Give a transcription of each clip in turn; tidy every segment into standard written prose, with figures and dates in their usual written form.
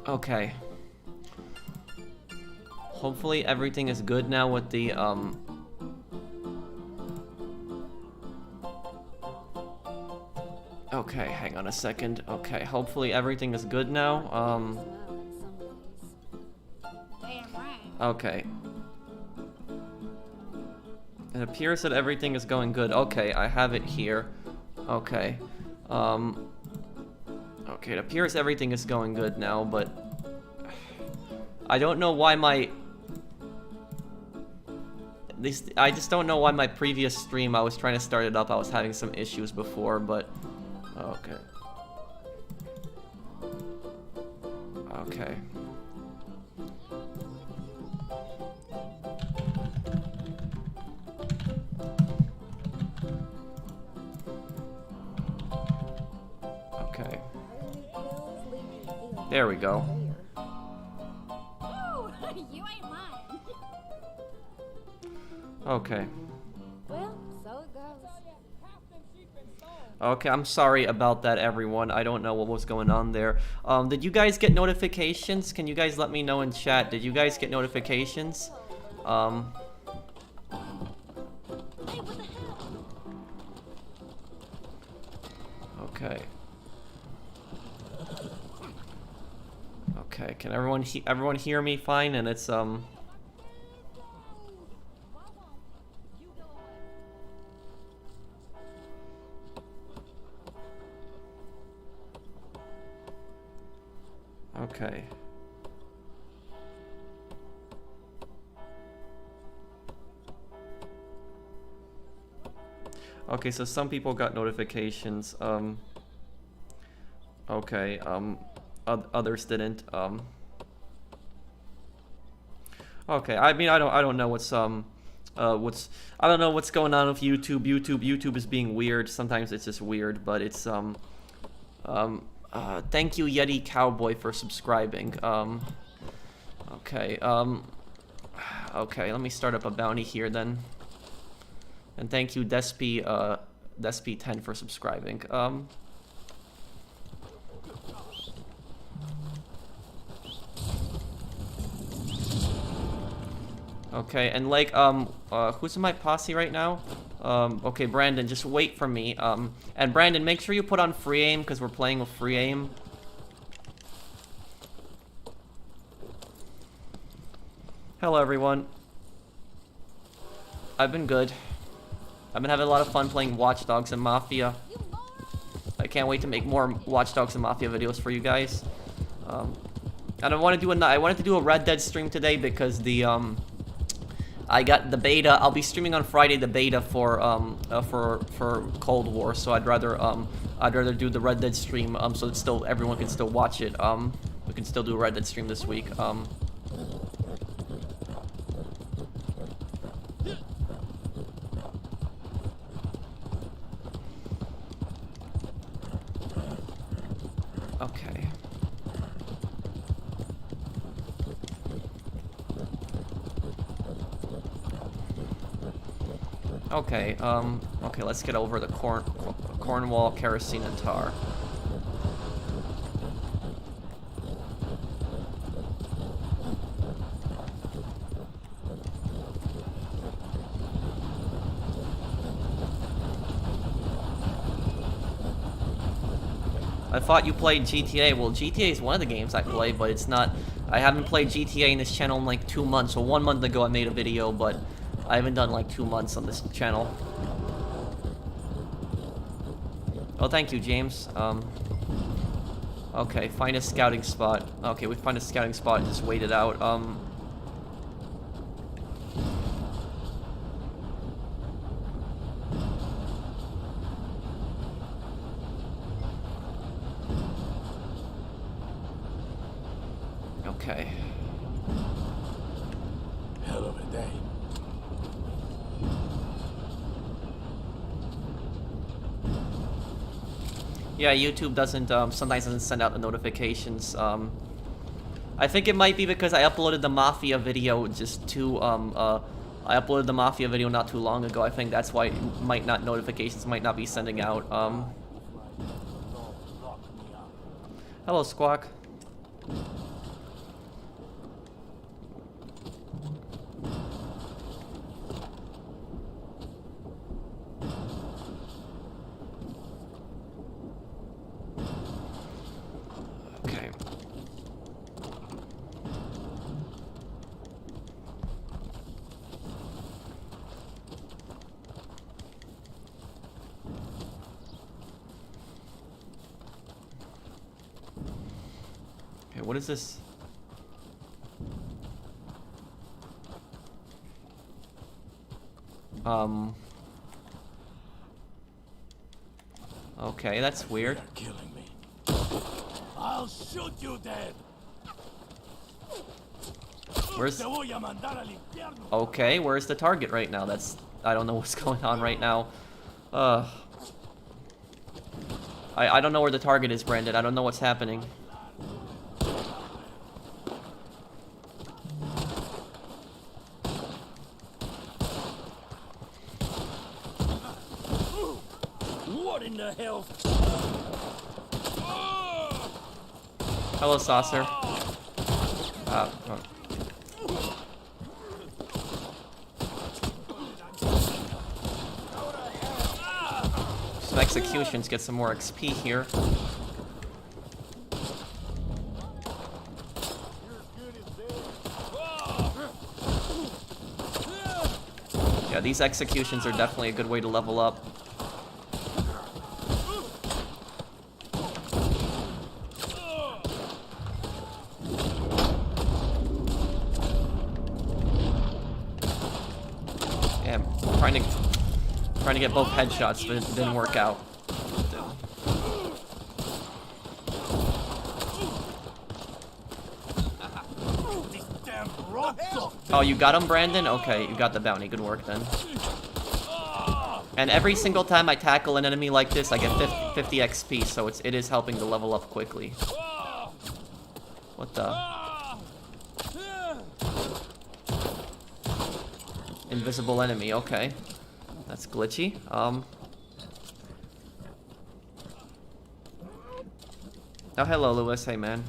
Okay. Hopefully everything is good now with the, Okay, hang on a second. Okay, hopefully everything is good now. Okay. It appears that everything is going good. Okay, I have it here. Okay. Okay, it appears everything is going good now, but I don't know why I just don't know why my previous stream, I was trying to start it up, I was having some issues before, but okay. Okay. Okay. There we go. Okay. Well, so it goes. Okay, I'm sorry about that, everyone. I don't know what was going on there. Did you guys get notifications? Can you guys let me know in chat? Did you guys get notifications? Okay. Okay, can everyone hear me fine? And it's Okay. Okay, so some people got notifications. Okay, others didn't. Okay, I mean, I don't know what's I don't know what's going on with YouTube. YouTube is being weird. Sometimes it's just weird, but it's thank you, Yeti Cowboy, for subscribing. Okay, okay, let me start up a bounty here then. And thank you, Despy10 for subscribing. Okay, and like, who's in my posse right now? Okay, Brandon, just wait for me. And Brandon, make sure you put on free aim, because we're playing with free aim. Hello, everyone. I've been good. I've been having a lot of fun playing Watch Dogs and Mafia. I can't wait to make more Watch Dogs and Mafia videos for you guys. And I wanted to do a Red Dead stream today because the, I got the beta. I'll be streaming on Friday the beta for Cold War, so I'd rather do the Red Dead stream so that still everyone can still watch it. We can still do a Red Dead stream this week. Okay. Okay, okay, let's get over the Cornwall, kerosene, and tar. I thought you played GTA. Well, GTA is one of the games I play, but it's not. I haven't played GTA in this channel in like 2 months. So 1 month ago I made a video, but I haven't done like 2 months on this channel. Oh, thank you, James. Okay, find a scouting spot. Okay, we find a scouting spot and just wait it out. Okay. Hell of a day. Yeah, YouTube doesn't sometimes doesn't send out the notifications. I think it might be because I uploaded the Mafia video just too I uploaded the Mafia video not too long ago. I think that's why notifications might not be sending out. Hello, Squawk. Okay, what is this? Okay, that's weird. Killing me. I'll shoot you dead. Where's... Okay, where's the target right now? That's... I don't know what's going on right now. I don't know where the target is, Brandon. I don't know what's happening. What in the hell? Hello, Saucer. Some executions, get some more XP here. Yeah, these executions are definitely a good way to level up. Yeah, I'm trying to get both headshots, but it didn't work out. Oh, you got him, Brandon? Okay, you got the bounty. Good work, then. And every single time I tackle an enemy like this, I get 50 XP, so it is helping to level up quickly. What the? Invisible enemy, okay. That's glitchy. Oh, hello, Lewis. Hey, man.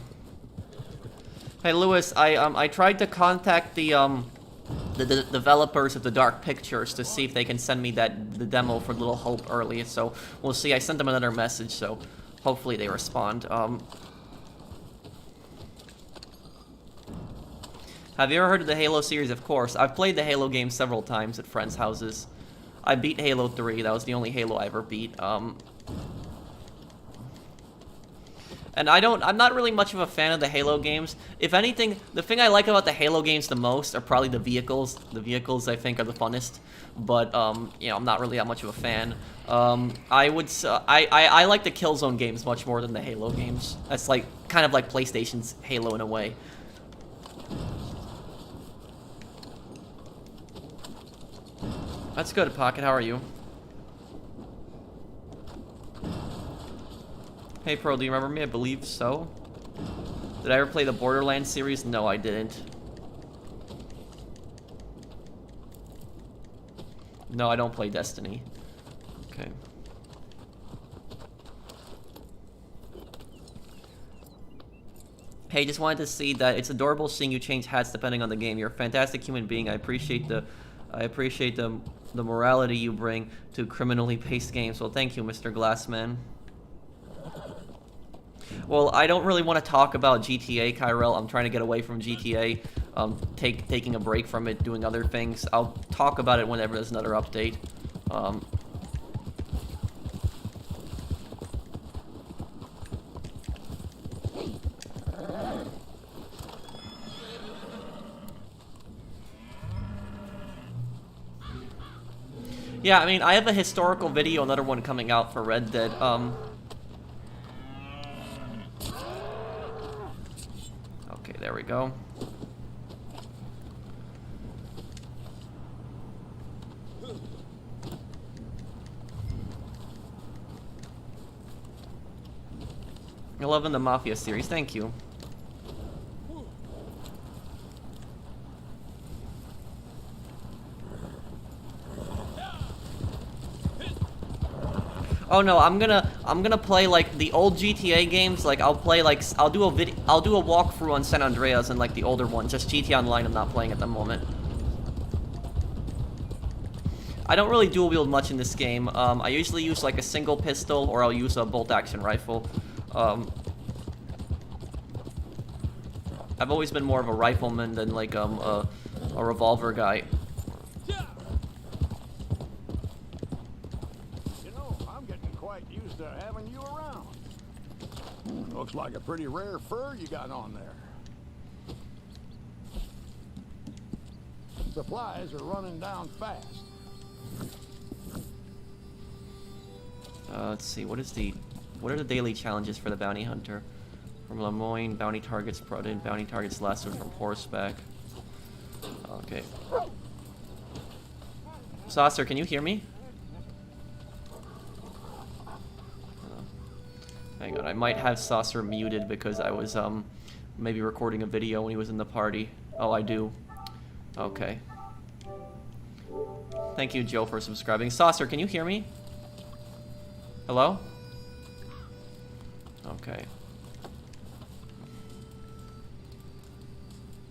Hey, Lewis, I tried to contact the developers of the Dark Pictures to see if they can send me the demo for Little Hope early, so we'll see. I sent them another message, so hopefully they respond. Have you ever heard of the Halo series? Of course. I've played the Halo game several times at friends' houses. I beat Halo 3. That was the only Halo I ever beat. And I'm not really much of a fan of the Halo games. If anything, the thing I like about the Halo games the most are probably the vehicles. The vehicles, I think, are the funnest. But, you know, I'm not really that much of a fan. I like the Killzone games much more than the Halo games. That's like, kind of like PlayStation's Halo in a way. That's good, Pocket. How are you? Hey, Pro, do you remember me? I believe so. Did I ever play the Borderlands series? No, I didn't. No, I don't play Destiny. Okay. Hey, just wanted to see that it's adorable seeing you change hats depending on the game. You're a fantastic human being. I appreciate the morality you bring to criminally paced games. Well, thank you, Mr. Glassman. Well, I don't really want to talk about GTA, Kyrell. I'm trying to get away from GTA, taking a break from it, doing other things. I'll talk about it whenever there's another update. Yeah, I mean, I have a historical video, another one coming out for Red Dead. Okay, there we go. You're loving the Mafia series, thank you. Oh no, I'm gonna play like the old GTA games. Like I'll do a walkthrough on San Andreas and like the older ones. Just GTA Online I'm not playing at the moment. I don't really dual wield much in this game. I usually use like a single pistol or I'll use a bolt action rifle. I've always been more of a rifleman than like a revolver guy. Looks like a pretty rare fur you got on there. Supplies are running down fast. Let's see. What are the daily challenges for the bounty hunter? From Lemoyne, bounty targets prodded, bounty targets lasted from horseback. Okay. Saucer, can you hear me? Hang on, I might have Saucer muted because I was maybe recording a video when he was in the party. Oh, I do. Okay. Thank you, Joe, for subscribing. Saucer, can you hear me? Hello? Okay.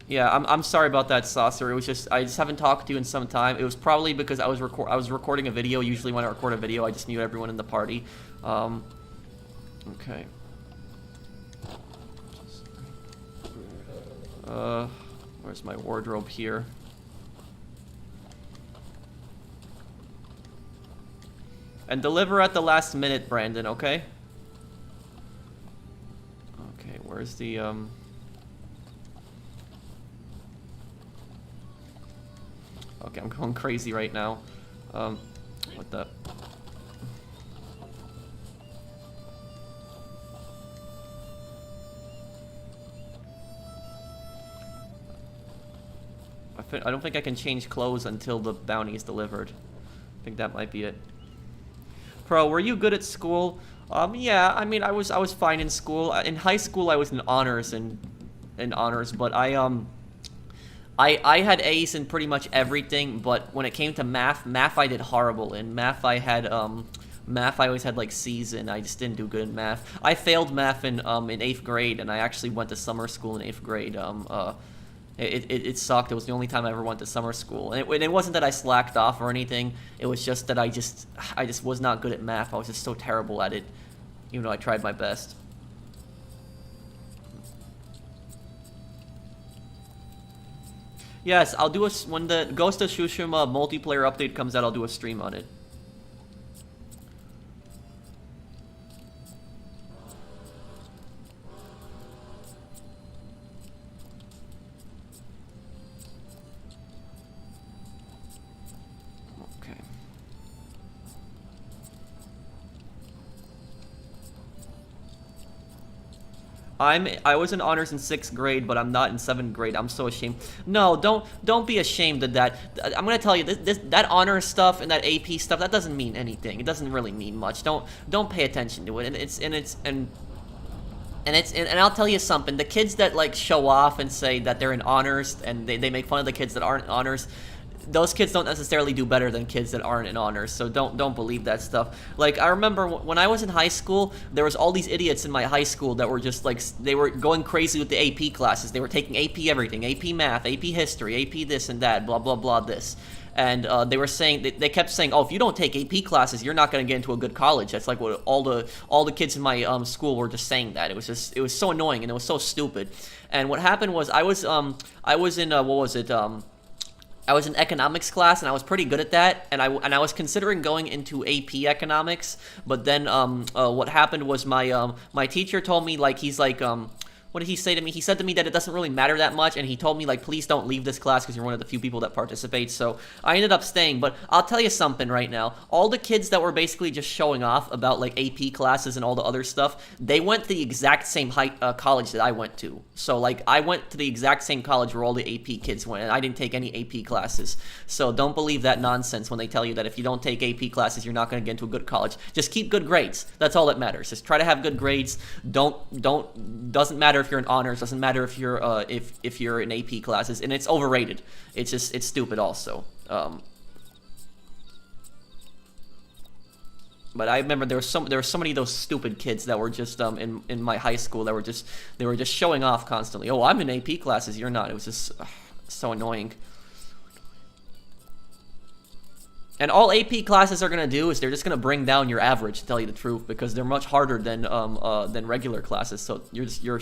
Yeah, I'm sorry about that, Saucer. It was just I just haven't talked to you in some time. It was probably because I was recording a video. Usually when I record a video, I just mute everyone in the party. Okay. Where's my wardrobe here? And deliver at the last minute, Brandon, okay? Okay, where's the, Okay, I'm going crazy right now. What the... I don't think I can change clothes until the bounty is delivered. I think that might be it. Pro, were you good at school? Yeah, I mean, I was fine in school. In high school, I was in honors but I had A's in pretty much everything, but when it came to math I did horrible. In math I had math I always had like C's in. I just didn't do good in math. I failed math in 8th grade, and I actually went to summer school in 8th grade. It sucked. It was the only time I ever went to summer school, and it wasn't that I slacked off or anything. It was just that I just was not good at math. I was just so terrible at it, even though I tried my best. Yes, I'll do when the Ghost of Tsushima multiplayer update comes out. I'll do a stream on it. I was in honors in 6th grade, but I'm not in 7th grade. I'm so ashamed. No, don't be ashamed of that. I'm gonna tell you that honors stuff and that AP stuff, that doesn't mean anything. It doesn't really mean much. Don't pay attention to it. And I'll tell you something. The kids that like show off and say that they're in honors and they make fun of the kids that aren't in honors, those kids don't necessarily do better than kids that aren't in honors, so don't believe that stuff. Like, I remember when I was in high school, there was all these idiots in my high school that were just like, they were going crazy with the AP classes. They were taking AP everything, AP math, AP history, AP this and that, blah blah blah this. And they were saying, they kept saying, oh, if you don't take AP classes, you're not going to get into a good college. That's like what all the kids in my school were just saying that. It was so annoying and it was so stupid. And what happened was I was in what was it? I was in economics class, and I was pretty good at that, and I was considering going into AP economics, but then what happened was my teacher told me, like, he's like, what did he say to me? He said to me that it doesn't really matter that much, and he told me, like, please don't leave this class because you're one of the few people that participate. So I ended up staying, but I'll tell you something right now. All the kids that were basically just showing off about, like, AP classes and all the other stuff, they went to the exact same college that I went to. So, like, I went to the exact same college where all the AP kids went, and I didn't take any AP classes. So don't believe that nonsense when they tell you that if you don't take AP classes, you're not going to get into a good college. Just keep good grades. That's all that matters. Just try to have good grades. Doesn't matter if you're in honors, doesn't matter if you're if you're in AP classes, and it's overrated. It's stupid also. But I remember there were so many of those stupid kids that were just in my high school that were just showing off constantly. Oh, I'm in AP classes, you're not. It was just so annoying. And all AP classes are gonna do is they're just gonna bring down your average, to tell you the truth, because they're much harder than regular classes. So you're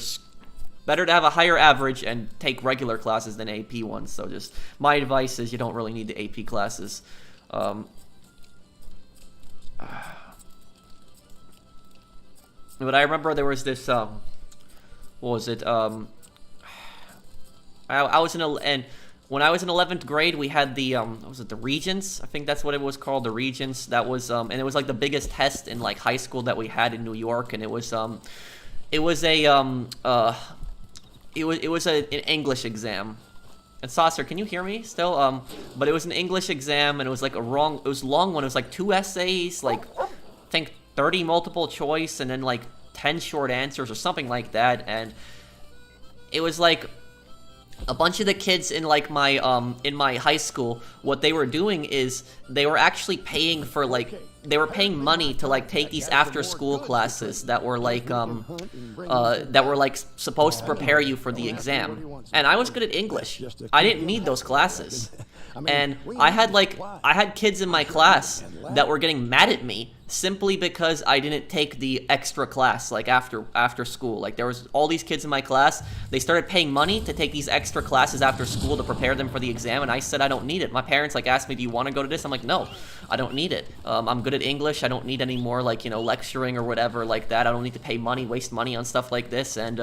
better to have a higher average and take regular classes than AP ones. So just my advice is you don't really need the AP classes. But I remember there was this what was it? I was in and when I was in 11th grade, we had the what was it, the Regents? I think that's what it was called, the Regents. That was and it was like the biggest test in like high school that we had in New York, and it was an English exam. And Saucer, can you hear me still? But it was an English exam, and it was like it was a long one. It was like 2 essays, like I think 30 multiple choice, and then like 10 short answers or something like that. And it was like a bunch of the kids in like my in my high school, what they were doing is they were actually paying for like they were paying money to like take these after school classes that were like supposed to prepare you for the exam. And I was good at English. I didn't need those classes. And I had kids in my class that were getting mad at me simply because I didn't take the extra class like after school. Like there was all these kids in my class, they started paying money to take these extra classes after school to prepare them for the exam, and I said I don't need it. My parents like asked me, do you want to go to this? I'm like, no, I don't need it. I'm good at English. I don't need any more like, you know, lecturing or whatever like that. I don't need to pay money, waste money on stuff like this. And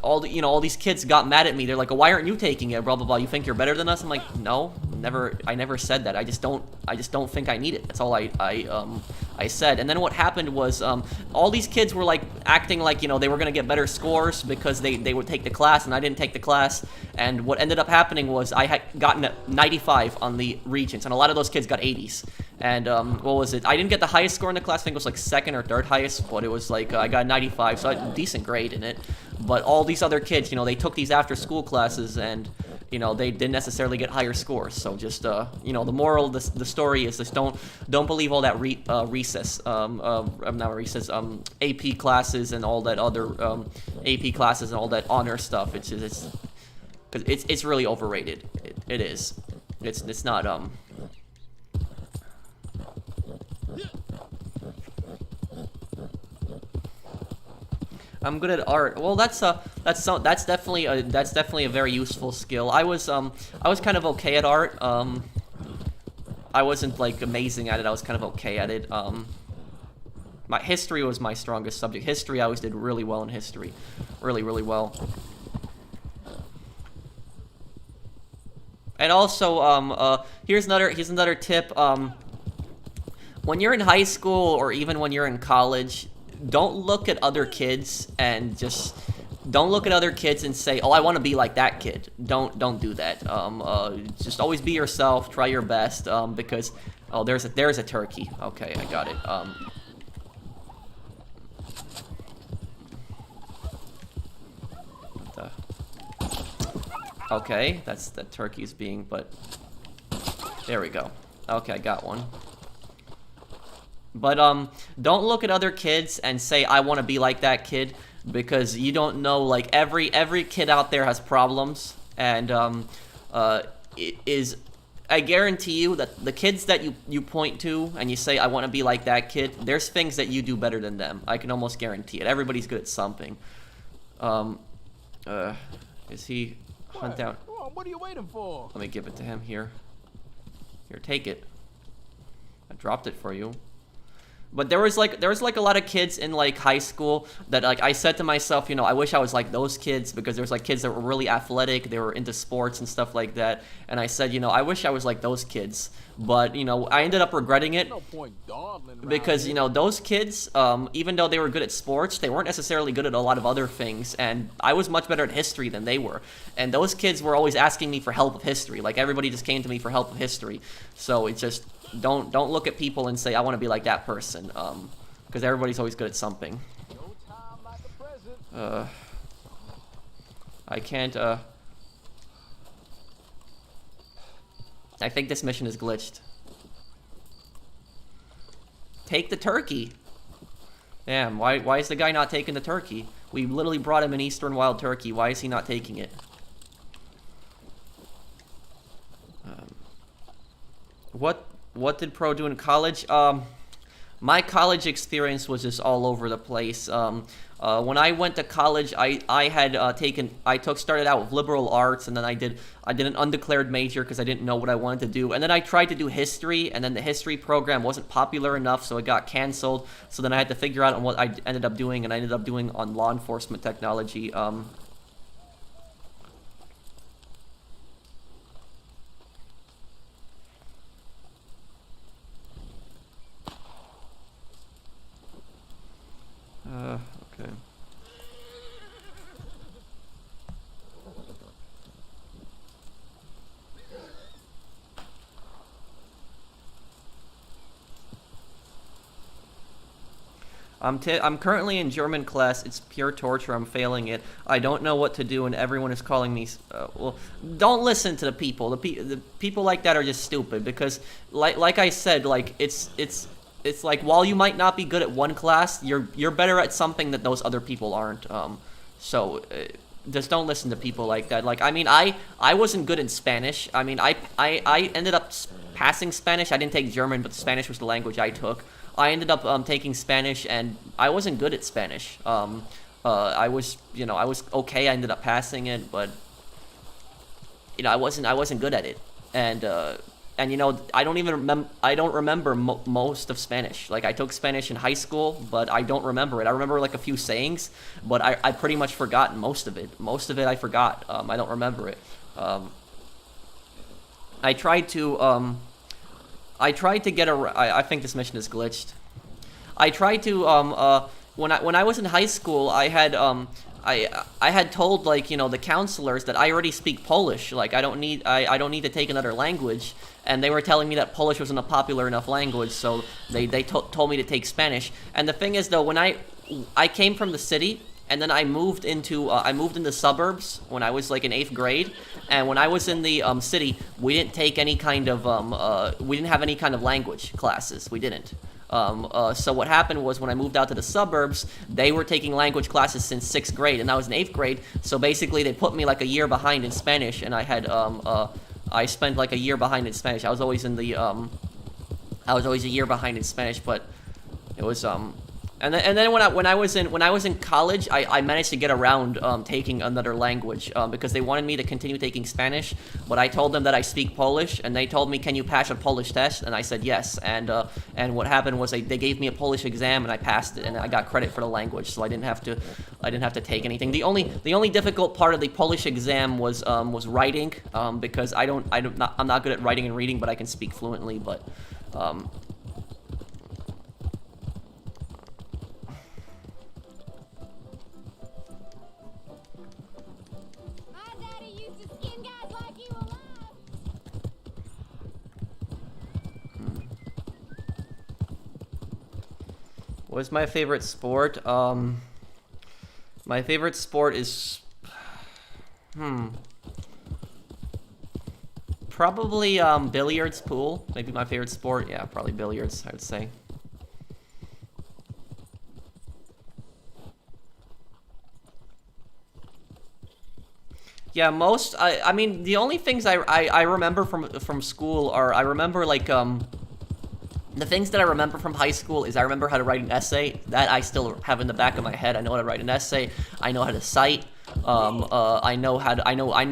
all these kids got mad at me. They're like, oh, why aren't you taking it? Blah blah blah. You think you're better than us? I'm like, no, never. I never said that. I just don't think I need it. That's all I said. And then what happened was all these kids were like acting like, you know, they were gonna get better scores because they would take the class, and I didn't take the class. And what ended up happening was I had gotten a 95 on the Regents, and a lot of those kids got 80s. And what was it? I didn't get the highest score in the class. I think it was like second or third highest, but it was like I got 95, so I had a decent grade in it. But all these other kids, you know, they took these after-school classes, and you know, they didn't necessarily get higher scores. So just you know, the moral of the story is just don't believe all that AP classes and all that other AP classes and all that honor stuff. It's really overrated. It is. It's not I'm good at art. Well, that's definitely a very useful skill. I was kind of okay at art. I wasn't like amazing at it. I was kind of okay at it. My history was my strongest subject. History, I always did really well in history, really well. And also, here's another tip. When you're in high school or even when you're in college, don't look at other kids and just don't look at other kids and say, oh, I want to be like that kid. Don't do that. Just always be yourself. Try your best. Because there's a turkey. Okay, I got it. Okay, that's the turkey's being, but there we go. Okay, I got one. But don't look at other kids and say I want to be like that kid, because you don't know, like every kid out there has problems, and I guarantee you that the kids that you point to and you say I want to be like that kid, there's things that you do better than them. I can almost guarantee it. Everybody's good at something. Is he hunt down? What are you waiting for? Let me give it to him here. Here, take it. I dropped it for you. But there was like a lot of kids in like high school that like I said to myself, you know, I wish I was like those kids, because there was like kids that were really athletic, they were into sports and stuff like that, and I said, you know, I wish I was like those kids. But you know, I ended up regretting it, because you know, those kids, even though they were good at sports, they weren't necessarily good at a lot of other things, and I was much better at history than they were. And those kids were always asking me for help with history. Like everybody just came to me for help with history. So it's just don't look at people and say I want to be like that person, because everybody's always good at something. I can't. I think this mission is glitched. Take the turkey. Damn, why is the guy not taking the turkey? We literally brought him an Eastern wild turkey. Why is he not taking it? What did Pro do in college? My college experience was just all over the place. When I went to college, I started out with liberal arts, and then I did an undeclared major because I didn't know what I wanted to do, and then I tried to do history, and then the history program wasn't popular enough, so it got canceled. So then I had to figure out on what I ended up doing, and I ended up doing on law enforcement technology. Okay. I'm currently in German class. It's pure torture. I'm failing it. I don't know what to do, and everyone is calling me. Well, don't listen to the people. The people like that are just stupid because, like I said, like it's like while you might not be good at one class, you're better at something that those other people aren't. So just don't listen to people like that. Like I mean, I wasn't good in Spanish. I mean, I ended up passing Spanish. I didn't take German, but Spanish was the language I took. I ended up taking Spanish, and I wasn't good at Spanish. I was okay. I ended up passing it, but I wasn't good at it, and I don't remember most of Spanish. Like I took Spanish in high school, but I don't remember it. I remember like a few sayings, but I pretty much forgotten most of it. Most of it I forgot. I don't remember it. I tried to get I think this mission is glitched. I tried to when I was in high school, I had told like the counselors that I already speak Polish. Like I don't need to take another language, and they were telling me that Polish wasn't a popular enough language, so they told me to take Spanish. And the thing is though, when I came from the city, and then I moved into suburbs when I was like in 8th grade. And when I was in the city, we didn't take any kind of we didn't have any kind of language classes. We didn't. So what happened was when I moved out to the suburbs, they were taking language classes since 6th grade, and I was in 8th grade. So basically, they put me like a year behind in Spanish, and I spent like a year behind in Spanish. I was always a year behind in Spanish, but it was And then when I was in college, I managed to get around taking another language because they wanted me to continue taking Spanish, but I told them that I speak Polish, and they told me, "Can you pass a Polish test?" And I said yes. And what happened was they gave me a Polish exam, and I passed it, and I got credit for the language, so I didn't have to take anything. The only difficult part of the Polish exam was writing because I'm not good at writing and reading, but I can speak fluently. But what's my favorite sport? My favorite sport is probably billiards, pool. Maybe my favorite sport. Yeah, probably billiards, I would say. Yeah, I mean the only things I remember from school are I remember like the things that I remember from high school is I remember how to write an essay. That I still have in the back of my head. I know how to write an essay. I know how to cite. I'm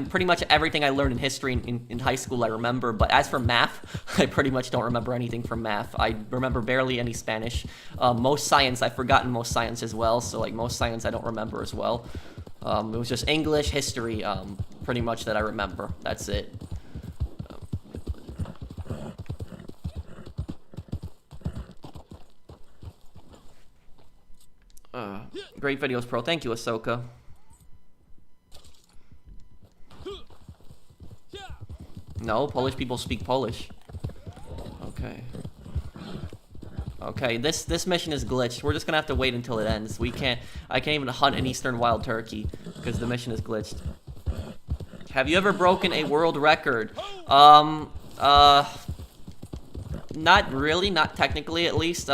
pretty much everything I learned in history in high school I remember. But as for math, I pretty much don't remember anything from math. I remember barely any Spanish. Most science, I've forgotten most science as well. So like most science I don't remember as well. It was just English, history, pretty much that I remember. That's it. Great videos, Pro. Thank you, Ahsoka. No, Polish people speak Polish. Okay. Okay, this mission is glitched. We're just gonna have to wait until it ends. I can't even hunt an Eastern wild turkey because the mission is glitched. Have you ever broken a world record? Not really, not technically at least.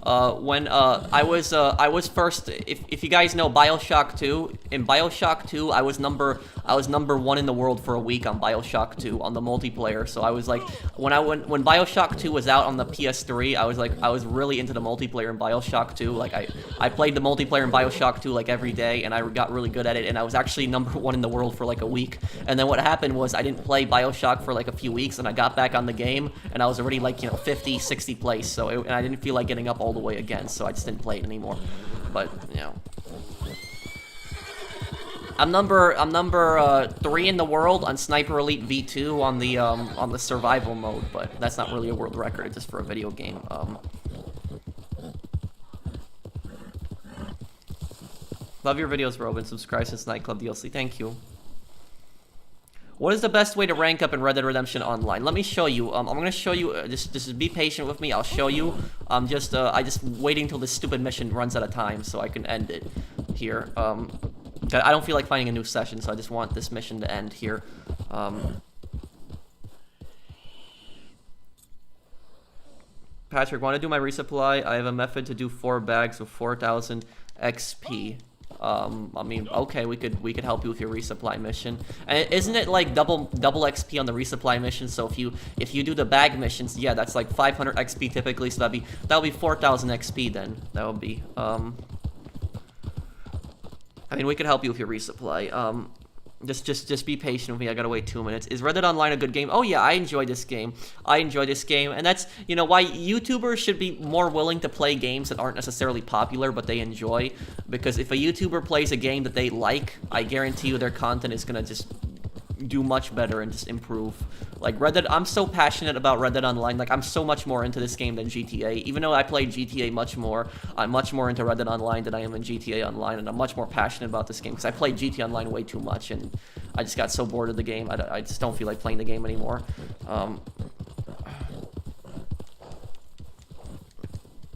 when I was first. If you guys know BioShock 2, in BioShock 2, I was number 1 in the world for a week on BioShock 2 on the multiplayer. So I was like, when BioShock 2 was out on the PS3, I was really into the multiplayer in BioShock 2. Like I played the multiplayer in BioShock 2 like every day, and I got really good at it. And I was actually number 1 in the world for like a week. And then what happened was I didn't play BioShock for like a few weeks, and I got back on the game, and I was already like 50, 60 place. So and I didn't feel like getting up all the way again, so I just didn't play it anymore. But I'm number 3 in the world on Sniper Elite V2 on the survival mode, but that's not really a world record. It's just for a video game. Love your videos, Robin. Subscribe since Nightclub DLC. Thank you. What is the best way to rank up in Red Dead Redemption Online? Let me show you. I'm gonna show you. Just be patient with me. I'll show you. I just waiting until this stupid mission runs out of time so I can end it here. I don't feel like finding a new session, so I just want this mission to end here. Patrick, want to do my resupply? I have a method to do 4 bags of 4,000 XP. I mean, okay, we could help you with your resupply mission. And isn't it like double XP on the resupply mission? So if you do the bag missions, yeah, that's like 500 XP typically. So that'll be 4,000 XP then. That would be I mean, we could help you with your resupply. Just be patient with me. I gotta wait 2 minutes. Is Red Dead Online a good game? Oh yeah, I enjoy this game. And that's, why YouTubers should be more willing to play games that aren't necessarily popular, but they enjoy. Because if a YouTuber plays a game that they like, I guarantee you their content is gonna just do much better and just improve. Like Red Dead, I'm so passionate about Red Dead Online. Like I'm so much more into this game than GTA. Even though I played GTA much more, I'm much more into Red Dead Online than I am in GTA Online, and I'm much more passionate about this game because I played GTA Online way too much, and I just got so bored of the game. I just don't feel like playing the game anymore.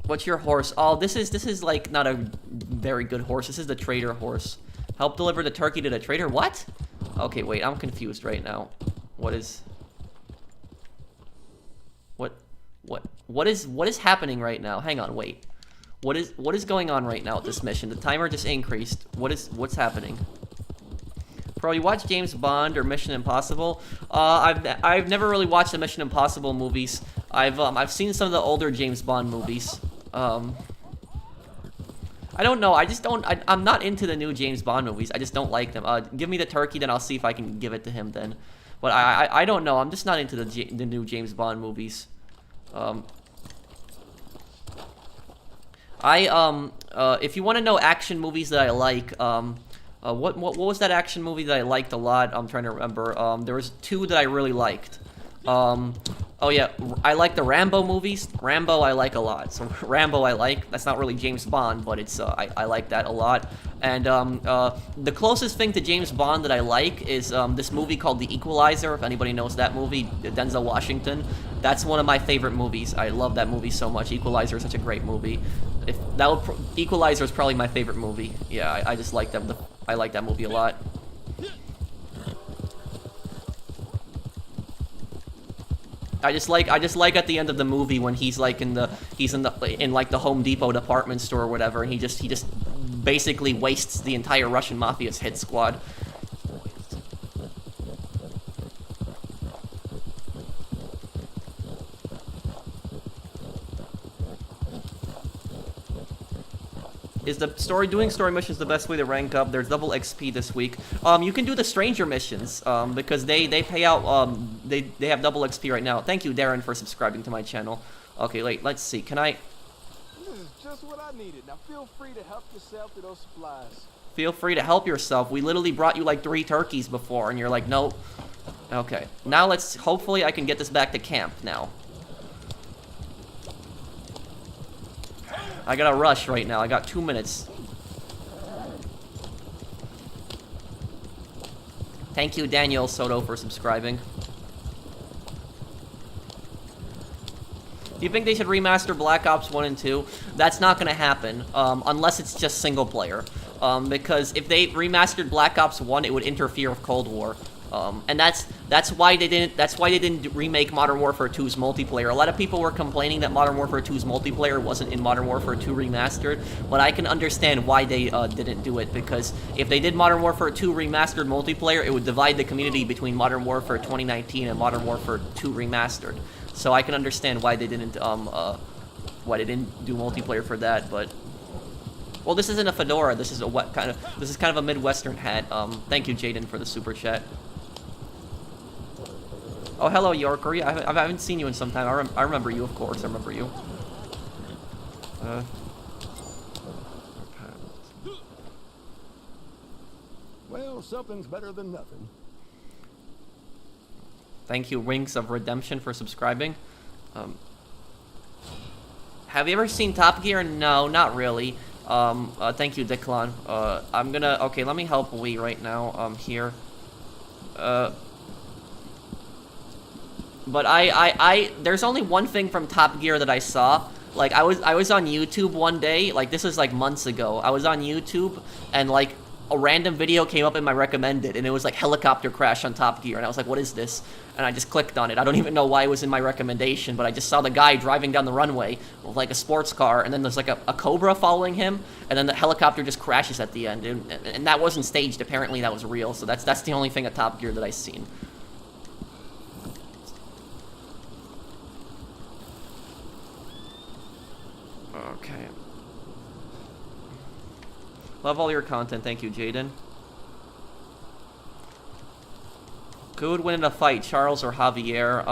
What's your horse? Oh, this is like not a very good horse. This is the trader horse. Help deliver the turkey to the trader. What? Okay, wait, I'm confused right now. What is happening right now? Hang on, wait. What is going on right now with this mission? The timer just increased. What's happening? Bro, you watch James Bond or Mission Impossible? I've never really watched the Mission Impossible movies. I've seen some of the older James Bond movies. I don't know. I'm not into the new James Bond movies. I just don't like them. Give me the turkey, then I'll see if I can give it to him then. But I don't know. I'm just not into the new James Bond movies. If you want to know action movies that I like, what was that action movie that I liked a lot? I'm trying to remember. There was 2 that I really liked. Oh yeah, I like the Rambo movies. Rambo I like a lot. So Rambo I like. That's not really James Bond, but it's I like that a lot. And the closest thing to James Bond that I like is this movie called The Equalizer. If anybody knows that movie, Denzel Washington. That's one of my favorite movies. I love that movie so much. Equalizer is such a great movie. Equalizer is probably my favorite movie. Yeah, I just like them. I like that movie a lot. I just like at the end of the movie when he's in like the Home Depot department store or whatever, and he just basically wastes the entire Russian Mafia's hit squad. Is the doing story missions the best way to rank up? There's double XP this week. You can do the stranger missions because they pay out. They have double XP right now. Thank you, Darren, for subscribing to my channel. Okay, let's see. Can I? This is just what I needed. Now feel free to help yourself to those supplies. Feel free to help yourself. We literally brought you like 3 turkeys before, and you're like, nope. Okay, now hopefully I can get this back to camp now. I gotta rush right now. I got 2 minutes. Thank you, Daniel Soto, for subscribing. Do you think they should remaster Black Ops 1 and 2? That's not gonna happen, unless it's just single player. Because if they remastered Black Ops 1, it would interfere with Cold War. And that's why they didn't remake Modern Warfare 2's multiplayer. A lot of people were complaining that Modern Warfare 2's multiplayer wasn't in Modern Warfare 2 Remastered, but I can understand why they didn't do it, because if they did Modern Warfare 2 Remastered multiplayer, it would divide the community between Modern Warfare 2019 and Modern Warfare 2 Remastered. So I can understand why they didn't do multiplayer for that, but. Well, this isn't a fedora. This is kind of a Midwestern hat. Thank you, Jaden, for the super chat. Oh, hello, Yorker. I haven't seen you in some time. I remember you, of course. I remember you. Well, something's better than nothing. Thank you, Wings of Redemption, for subscribing. Have you ever seen Top Gear? No, not really. Thank you, Declan. Okay, let me help Wee right now, here. But there's only one thing from Top Gear that I saw. Like, I was on YouTube one day, like, this was, like, months ago. I was on YouTube, and, like, a random video came up in my recommended, and it was, like, helicopter crash on Top Gear, and I was like, what is this? And I just clicked on it. I don't even know why it was in my recommendation, but I just saw the guy driving down the runway with, like, a sports car, and then there's, like, a Cobra following him, and then the helicopter just crashes at the end, and that wasn't staged. Apparently that was real, so that's the only thing at Top Gear that I've seen. Okay. Love all your content. Thank you, Jaden. Who would win in a fight, Charles or Javier?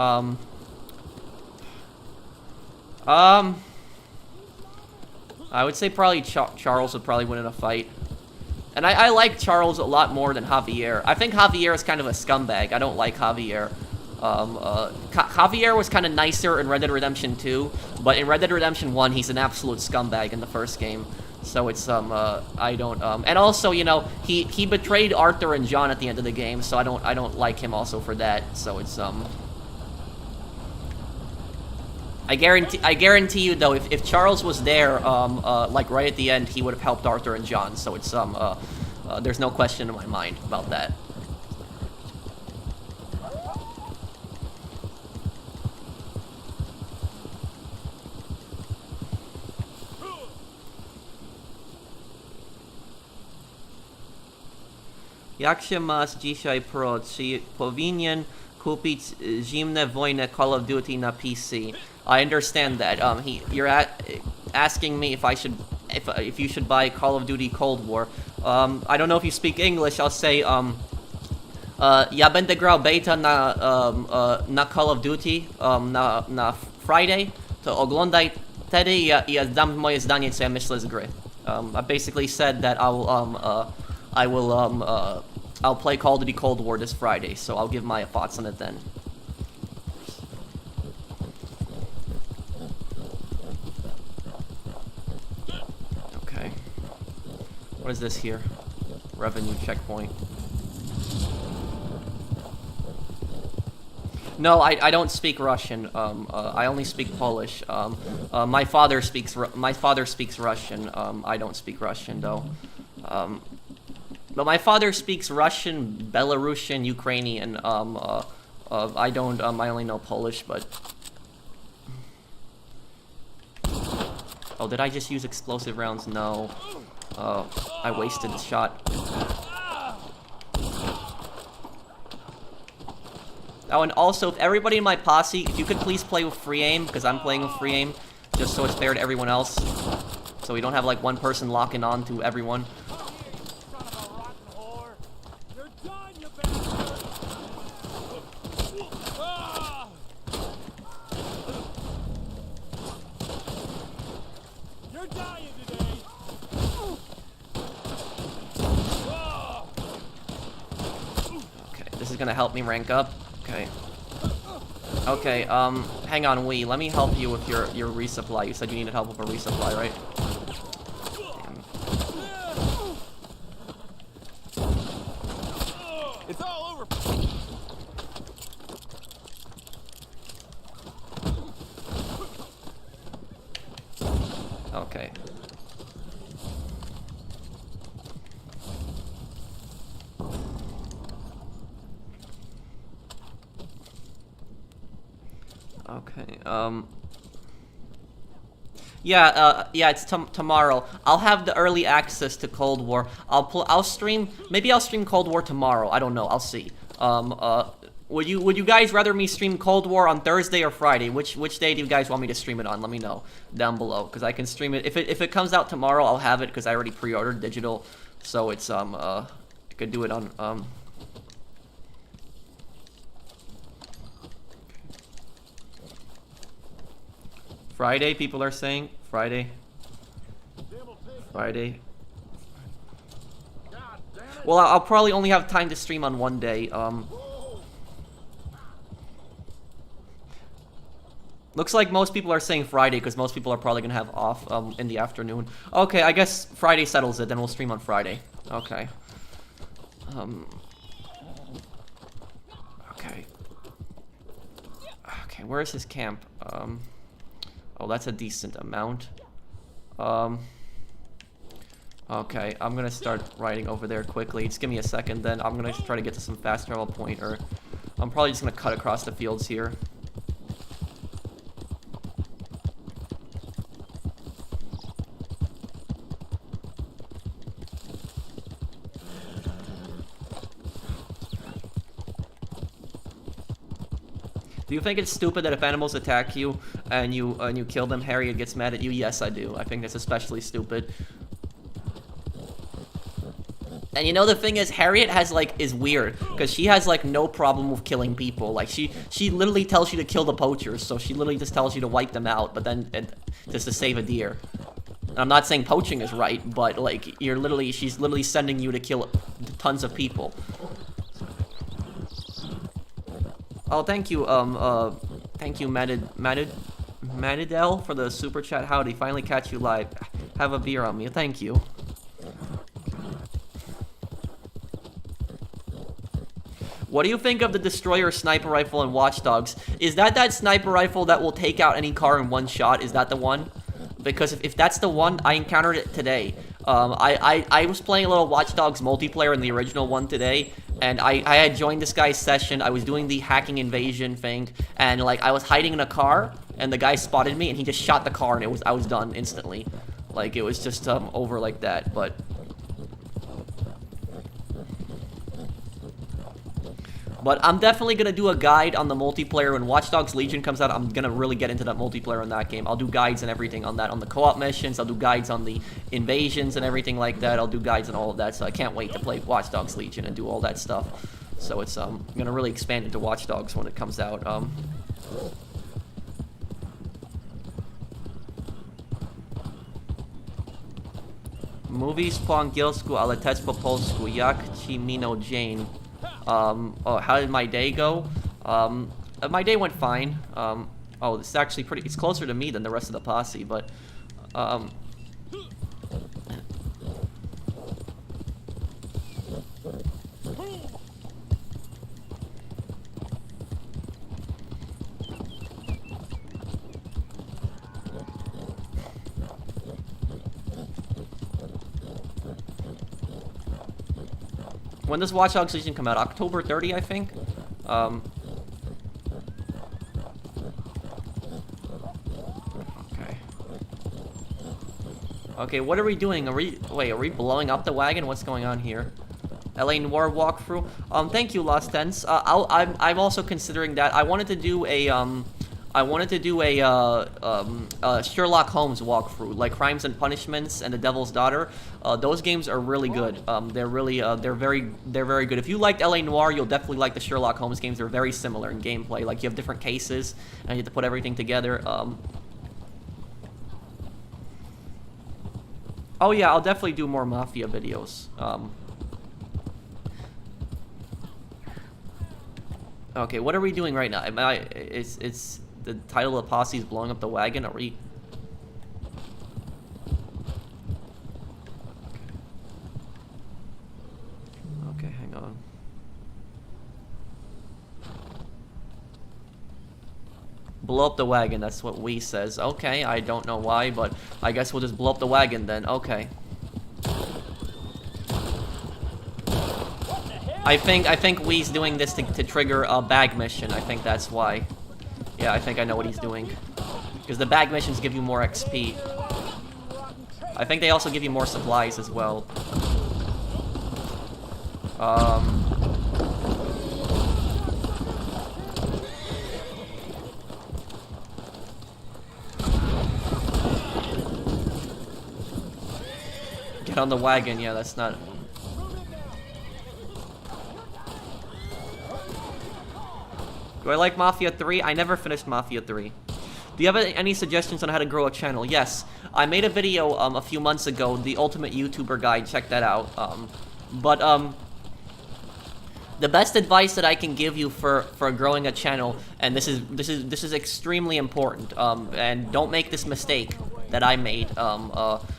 I would say probably Charles would probably win in a fight. And I like Charles a lot more than Javier. I think Javier is kind of a scumbag. I don't like Javier. Javier was kind of nicer in Red Dead Redemption 2, but in Red Dead Redemption 1, he's an absolute scumbag in the first game. So it's, I don't, and also, you know, he betrayed Arthur and John at the end of the game, so I don't like him also for that. So it's, I guarantee you, though, if Charles was there, like, right at the end, he would have helped Arthur and John, so it's, there's no question in my mind about that. Jak się masz dzisiaj pro? Czy powinien kupić zimne wojny Call of Duty na PC? I understand that. You're asking me if you should buy Call of Duty Cold War. I don't know if you speak English. I'll say ja będę grał beta na Call of Duty na Friday. To oglądaj wtedy ja dam moje zdanie, co ja myślę z gry. I basically said that I'll play Call of Duty Cold War this Friday, so I'll give my thoughts on it then. Okay. What is this here? Revenue checkpoint. No, I don't speak Russian. I only speak Polish. My father speaks Russian. I don't speak Russian though. But my father speaks Russian, Belarusian, Ukrainian. I don't. I only know Polish, but. Oh, did I just use explosive rounds? No. I wasted a shot. Oh, and also, if everybody in my posse, if you could please play with free aim, because I'm playing with free aim, just so it's fair to everyone else. So we don't have, like, one person locking on to everyone. Gonna help me rank up. Okay. Okay, hang on, Wee. Let me help you with your resupply. You said you needed help with a resupply, right? Damn. It's all over. Okay. Okay, yeah, it's tomorrow. I'll have the early access to Cold War. I'll stream, maybe I'll stream Cold War tomorrow. I don't know, I'll see. Would you guys rather me stream Cold War on Thursday or Friday? Which day do you guys want me to stream it on? Let me know down below, because I can stream it. If it comes out tomorrow, I'll have it, because I already pre-ordered digital. So it's, I could do it on, Friday, people are saying. Friday. Friday. Well, I'll probably only have time to stream on one day. Looks like most people are saying Friday, because most people are probably going to have off in the afternoon. Okay, I guess Friday settles it, then we'll stream on Friday. Okay. Okay. Okay, where is his camp? Oh, that's a decent amount. Okay, I'm gonna start riding over there quickly. Just give me a second, then I'm gonna try to get to some fast travel point, or I'm probably just gonna cut across the fields here. Do you think it's stupid that if animals attack you and you kill them, Harriet gets mad at you? Yes, I do. I think that's especially stupid. And you know, the thing is, Harriet is weird, because she has no problem with killing people. Like she literally tells you to kill the poachers, so she literally just tells you to wipe them out, but then just to save a deer. And I'm not saying poaching is right, but she's literally sending you to kill tons of people. Oh, thank you, Manidel for the super chat. Howdy, finally catch you live. Have a beer on me. Thank you. What do you think of the Destroyer sniper rifle in Watch Dogs? Is that sniper rifle that will take out any car in one shot? Is that the one? Because if that's the one, I encountered it today. I was playing a little Watch Dogs multiplayer in the original one today, and I had joined this guy's session. I was doing the hacking invasion thing, and I was hiding in a car, and the guy spotted me, and he just shot the car, and I was done instantly. It was just over like that. But I'm definitely gonna do a guide on the multiplayer when Watch Dogs Legion comes out. I'm gonna really get into that multiplayer in that game. I'll do guides and everything on that, on the co-op missions. I'll do guides on the invasions and everything like that. I'll do guides on all of that. So I can't wait to play Watch Dogs Legion and do all that stuff. So it's gonna really expand into Watch Dogs when it comes out. Movies po angielsku, ale też po polsku. Jak ci minął dzień? Oh, how did my day go? My day went fine. Oh, this is actually it's closer to me than the rest of the posse, but, when does Watch Dogs Legion come out? October 30, I think? Okay. Okay, what are we doing? Wait, are we blowing up the wagon? What's going on here? LA Noir walkthrough? Thank you, Lost Tense. I'm also considering that. I wanted to do a Sherlock Holmes walkthrough, like Crimes and Punishments and The Devil's Daughter. Those games are really good. They're very good. If you liked LA Noire, you'll definitely like the Sherlock Holmes games. They're very similar in gameplay. Like, you have different cases, and you have to put everything together. Oh yeah, I'll definitely do more Mafia videos. Okay, what are we doing right now? It's the title of Posse is blowing up the wagon. Are we? Okay, hang on. Blow up the wagon, that's what we says. Okay, I don't know why, but I guess we'll just blow up the wagon then. Okay. I think Wee's doing this to trigger a bag mission. I think that's why. Yeah, I think I know what he's doing. Because the bag missions give you more XP. I think they also give you more supplies as well. Get on the wagon, yeah, that's not... Do I like Mafia 3? I never finished Mafia 3. Do you have any suggestions on how to grow a channel? Yes, I made a video a few months ago, the Ultimate YouTuber Guide, check that out. The best advice that I can give you for growing a channel, and this is extremely important, and don't make this mistake that I made,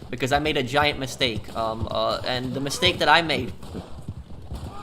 because I made a giant mistake, and the mistake that I made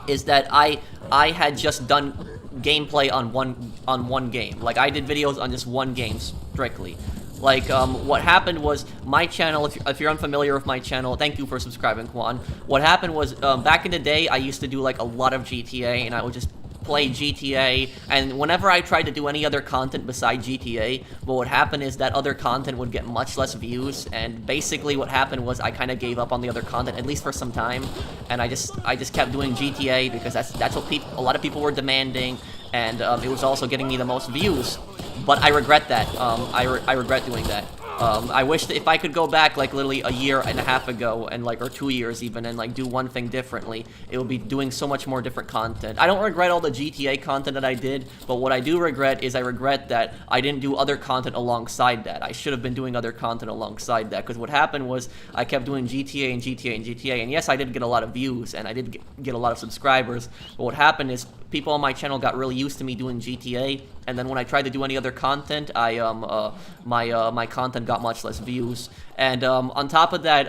is that I had just done gameplay on one game. Like, I did videos on just one game strictly. Like, what happened was, my channel, if you're unfamiliar with my channel, thank you for subscribing, Quan. What happened was, back in the day, I used to do, like, a lot of GTA, and I would just play GTA, and whenever I tried to do any other content besides GTA, what would happen is that other content would get much less views, and basically what happened was I kind of gave up on the other content, at least for some time, and I just kept doing GTA, because that's what a lot of people were demanding, and it was also getting me the most views. But I regret that. I regret doing that. I wish that if I could go back, like, literally a year and a half ago, and, like, or 2 years even, and, like, do one thing differently, it would be doing so much more different content. I don't regret all the GTA content that I did, but what I do regret is I regret that I didn't do other content alongside that. I should have been doing other content alongside that, because what happened was I kept doing GTA and GTA and GTA, and yes, I did get a lot of views, and I did get a lot of subscribers, but what happened is people on my channel got really used to me doing GTA, and then when I tried to do any other content, my content got much less views. And on top of that,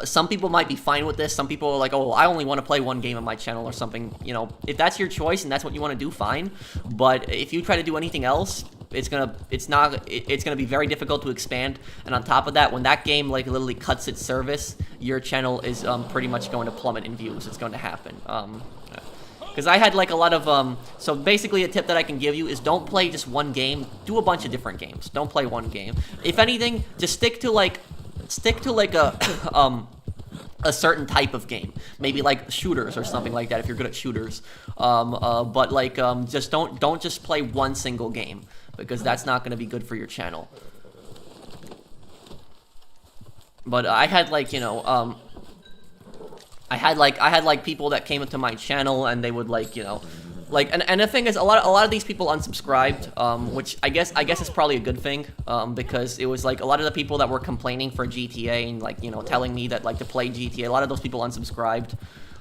some people might be fine with this. Some people are like, oh, I only want to play one game on my channel or something. You know, if that's your choice and that's what you want to do, fine. But if you try to do anything else, it's gonna be very difficult to expand. And on top of that, when that game, like, literally cuts its service, your channel is pretty much going to plummet in views. It's going to happen. Because I had, like, a lot of, so basically a tip that I can give you is don't play just one game, do a bunch of different games. Don't play one game. If anything, just stick to a certain type of game. Maybe, like, shooters or something like that if you're good at shooters. But, like, just don't just play one single game, because that's not going to be good for your channel. But I had, like, you know, I had like people that came into my channel and they would, like, you know, like, and the thing is, a lot of these people unsubscribed, which I guess is probably a good thing, because it was like a lot of the people that were complaining for GTA and, like, you know, telling me that, like, to play GTA, a lot of those people unsubscribed,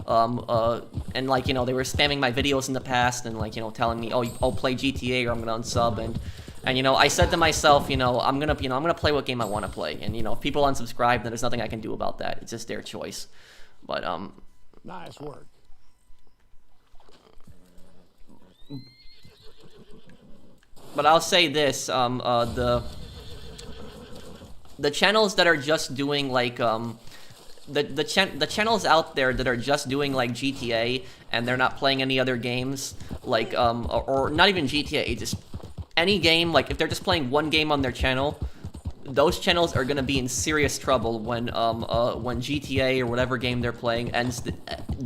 and, like, you know, they were spamming my videos in the past and, like, you know, telling me, oh, play GTA or I'm gonna unsub, and you know, I said to myself, you know, I'm gonna play what game I want to play, and, you know, if people unsubscribe, then there's nothing I can do about that. It's just their choice. But nice work. But I'll say this, the channels that are just doing, like, the channels out there that are just doing, like, GTA and they're not playing any other games, like, or not even GTA, just any game, like, if they're just playing one game on their channel, those channels are gonna be in serious trouble when GTA or whatever game they're playing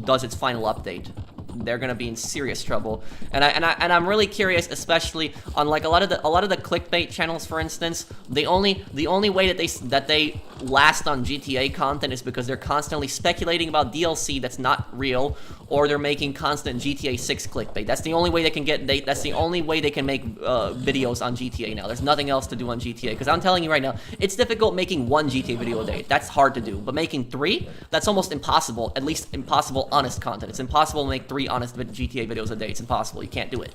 does its final update. They're gonna be in serious trouble, and I'm really curious, especially on, like, a lot of the clickbait channels, for instance. The only way that they last on GTA content is because they're constantly speculating about DLC that's not real, or they're making constant GTA 6 clickbait. That's the only way they can that's the only way they can make videos on GTA now. There's nothing else to do on GTA, because I'm telling you right now, it's difficult making one GTA video a day. That's hard to do, but making 3, that's almost impossible. At least impossible honest content. It's impossible to make 3 honest GTA videos a day. It's impossible. You can't do it.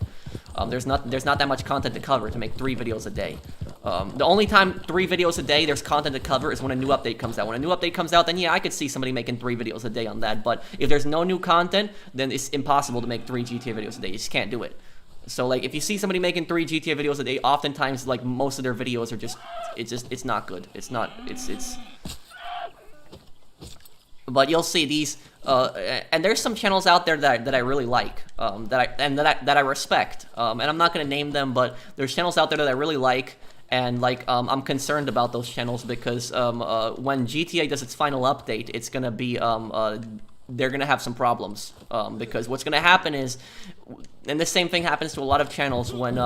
There's not that much content to cover to make 3 videos a day. The only time 3 videos a day there's content to cover is when a new update comes out. When a new update comes out, then yeah, I could see somebody making 3 videos a day on that. But if there's no new content, then it's impossible to make 3 GTA videos a day. You just can't do it. So, like, if you see somebody making 3 GTA videos a day, oftentimes, like, most of their videos are it's not good. It's But you'll see these, and there's some channels out there that I really like. that I respect. And I'm not gonna name them, but there's channels out there that I really like. And like I'm concerned about those channels because when GTA does its final update, it's gonna be they're gonna have some problems because what's gonna happen is, and the same thing happens to a lot of channels when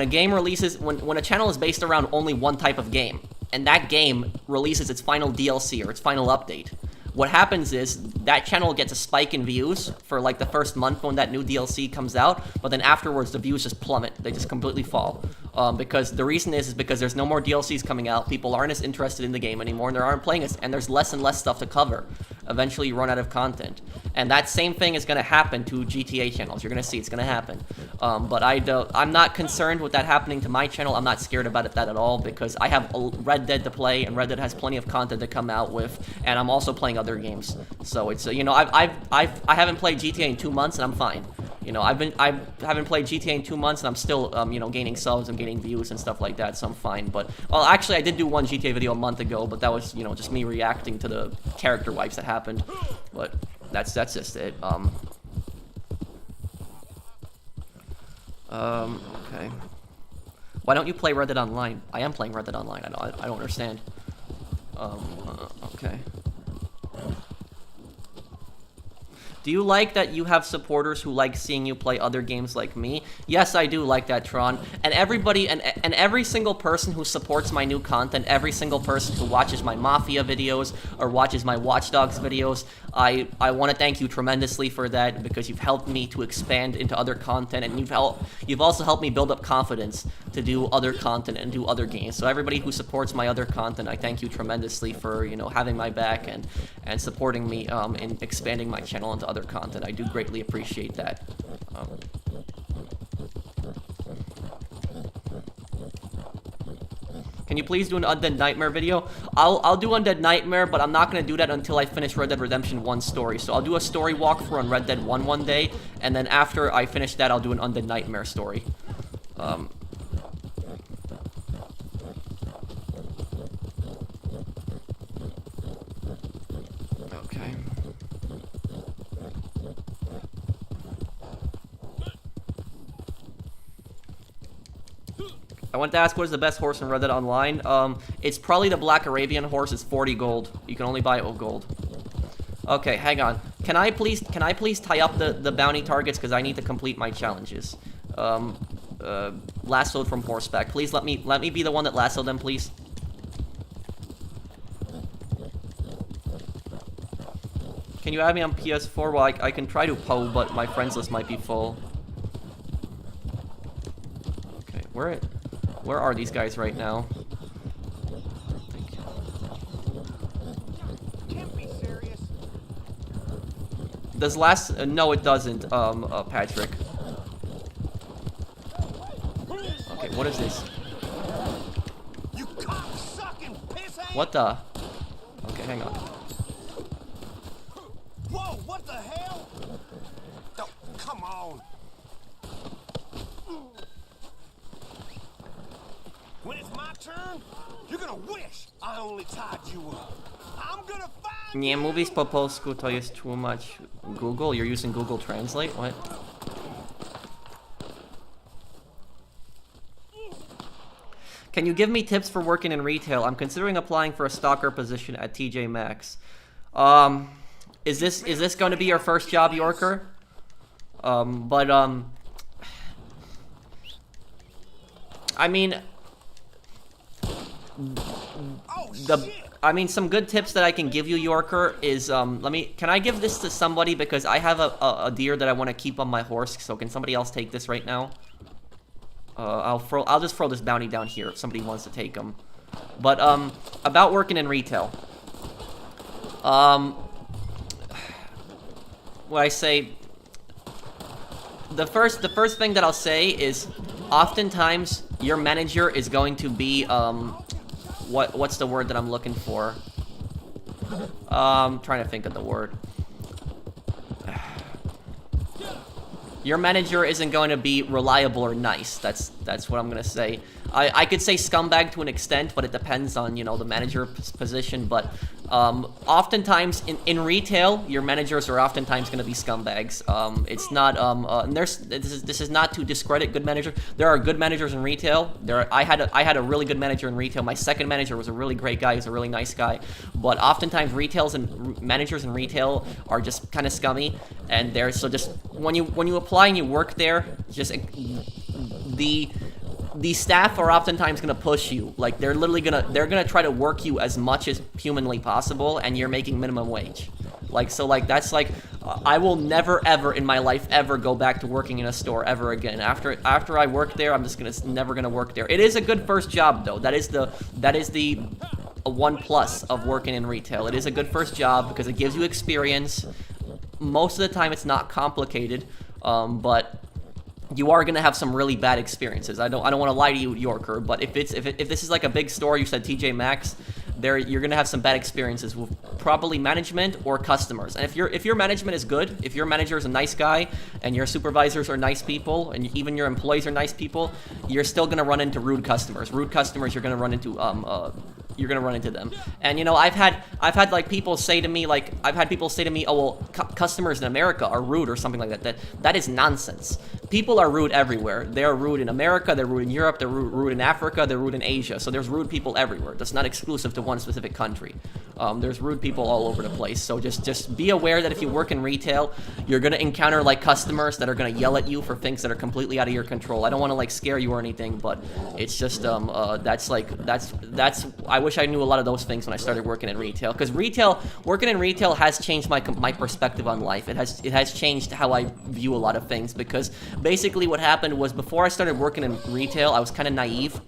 a game releases, when a channel is based around only one type of game, and that game releases its final DLC or its final update. What happens is that channel gets a spike in views for like the first month when that new DLC comes out, but then afterwards the views just plummet. They just completely fall. Because the reason is because there's no more DLCs coming out, people aren't as interested in the game anymore, and they aren't playing it, and there's less and less stuff to cover. Eventually you run out of content. And that same thing is going to happen to GTA channels. You're going to see it's going to happen. But I'm not concerned with that happening to my channel. I'm not scared about that at all because I have Red Dead to play, and Red Dead has plenty of content to come out with, and I'm also playing other games. So it's you know, I haven't played GTA in 2 months and I'm fine. You know, I haven't played GTA in 2 months and I'm still you know, gaining subs and gaining views and stuff like that, so I'm fine. But well, actually I did do one GTA video a month ago, but that was, you know, just me reacting to the character wipes that happened. But that's just it. Okay. Why don't you play Red Dead Online? I am playing Red Dead Online. I don't understand. Okay. Do you like that you have supporters who like seeing you play other games like me? Yes, I do like that, Tron. And everybody, and every single person who supports my new content, every single person who watches my Mafia videos or watches my Watch Dogs videos, I want to thank you tremendously for that because you've helped me to expand into other content, and you've also helped me build up confidence to do other content and do other games. So everybody who supports my other content, I thank you tremendously for, you know, having my back and supporting me in expanding my channel into other content. I do greatly appreciate that. Can you please do an Undead Nightmare video? I'll do Undead Nightmare, but I'm not gonna do that until I finish Red Dead Redemption 1 story. So I'll do a story walkthrough on Red Dead 1 one day, and then after I finish that, I'll do an Undead Nightmare story. Okay. I want to ask what is the best horse in Red Dead Online. It's probably the Black Arabian horse. It's 40 gold. You can only buy it with gold. Okay, hang on. Can I please tie up the bounty targets because I need to complete my challenges. Lassoed from horseback. Please let me be the one that lassoed them, please. Can you add me on PS4? Well, I can try to PO, but my friends list might be full. Okay, where are these guys right now? Can't be serious. Does no, it doesn't, Patrick. Okay, what is this? You cocksucking pissant! What the? Okay, hang on. Whoa, what the hell? Oh, come on. When it's my turn, you're gonna wish I only tied you up. I'm gonna find Nie mówisz po polsku, to jest tłumacz Google? You're using Google Translate? What? Can you give me tips for working in retail? I'm considering applying for a stalker position at TJ Maxx. Is this going to be your first job, Yorker? I mean, some good tips that I can give you, Yorker, is, can I give this to somebody because I have a deer that I want to keep on my horse, so can somebody else take this right now? I'll just throw this bounty down here if somebody wants to take them. But, about working in retail. What I say, the first thing that I'll say is, oftentimes, your manager is going to be, what's the word that I'm looking for? I'm trying to think of the word. Your manager isn't going to be reliable or nice. That's what I'm going to say. I could say scumbag to an extent, but it depends on, you know, the manager position. But Oftentimes in retail, your managers are oftentimes going to be scumbags. It's not and this is not to discredit good managers. There are good managers in retail. I had a really good manager in retail. My second manager was a really great guy. He's a really nice guy. But oftentimes managers in retail are just kind of scummy, and so just when you apply and you work there, just the staff are oftentimes gonna push you. Like they're gonna try to work you as much as humanly possible, and you're making minimum wage. That's I will never ever in my life ever go back to working in a store ever again. After I work there, I'm just never gonna work there. It is a good first job though. That is the one plus of working in retail. It is a good first job because it gives you experience. Most of the time, it's not complicated, but you are gonna have some really bad experiences. I don't want to lie to you, Yorker, but if this is like a big store, you said TJ Maxx, you're gonna have some bad experiences with probably management or customers. And if your management is good, if your manager is a nice guy and your supervisors are nice people and even your employees are nice people, you're still gonna run into rude customers. Rude customers, you're gonna run into them. And I've had like people say to me, oh well, customers in America are rude or something like that. That is nonsense. People are rude everywhere. They are rude in America, they're rude in Europe, they're rude in Africa, they're rude in Asia. So there's rude people everywhere. That's not exclusive to one specific country. There's rude people all over the place. So just be aware that if you work in retail, you're gonna encounter like customers that are gonna yell at you for things that are completely out of your control. I don't want to like scare you or anything, but it's just that's I wish I knew a lot of those things when I started working in retail, because working in retail has changed my perspective on life. It has changed how I view a lot of things, because basically what happened was before I started working in retail, I was kind of naive.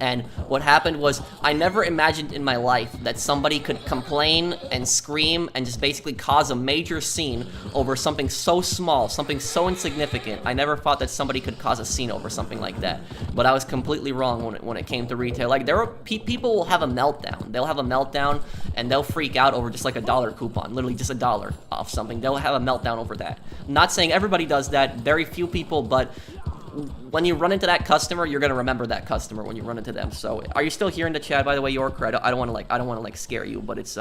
And what happened was I never imagined in my life that somebody could complain and scream and just basically cause a major scene over something so small, something so insignificant. I never thought that somebody could cause a scene over something like that. But I was completely wrong when it came to retail. Like people will have a meltdown. They'll have a meltdown and they'll freak out over just like a $1 coupon, literally just $1 off something. They'll have a meltdown over that. I'm not saying everybody does that, very few people, but when you run into that customer, you're gonna remember that customer when you run into them. So, are you still here in the chat, by the way, York? I don't want to scare you, but it's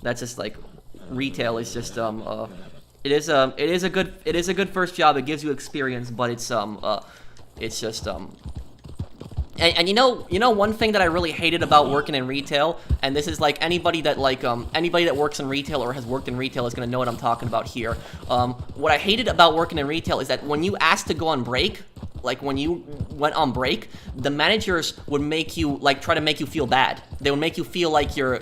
that's just like retail is just it is a good first job. It gives you experience, but it's just and you know one thing that I really hated about working in retail, and this is like anybody that works in retail or has worked in retail is gonna know what I'm talking about here. What I hated about working in retail is that when you asked to go on break, like when you went on break, the managers would make you try to make you feel bad. They would make you feel like you're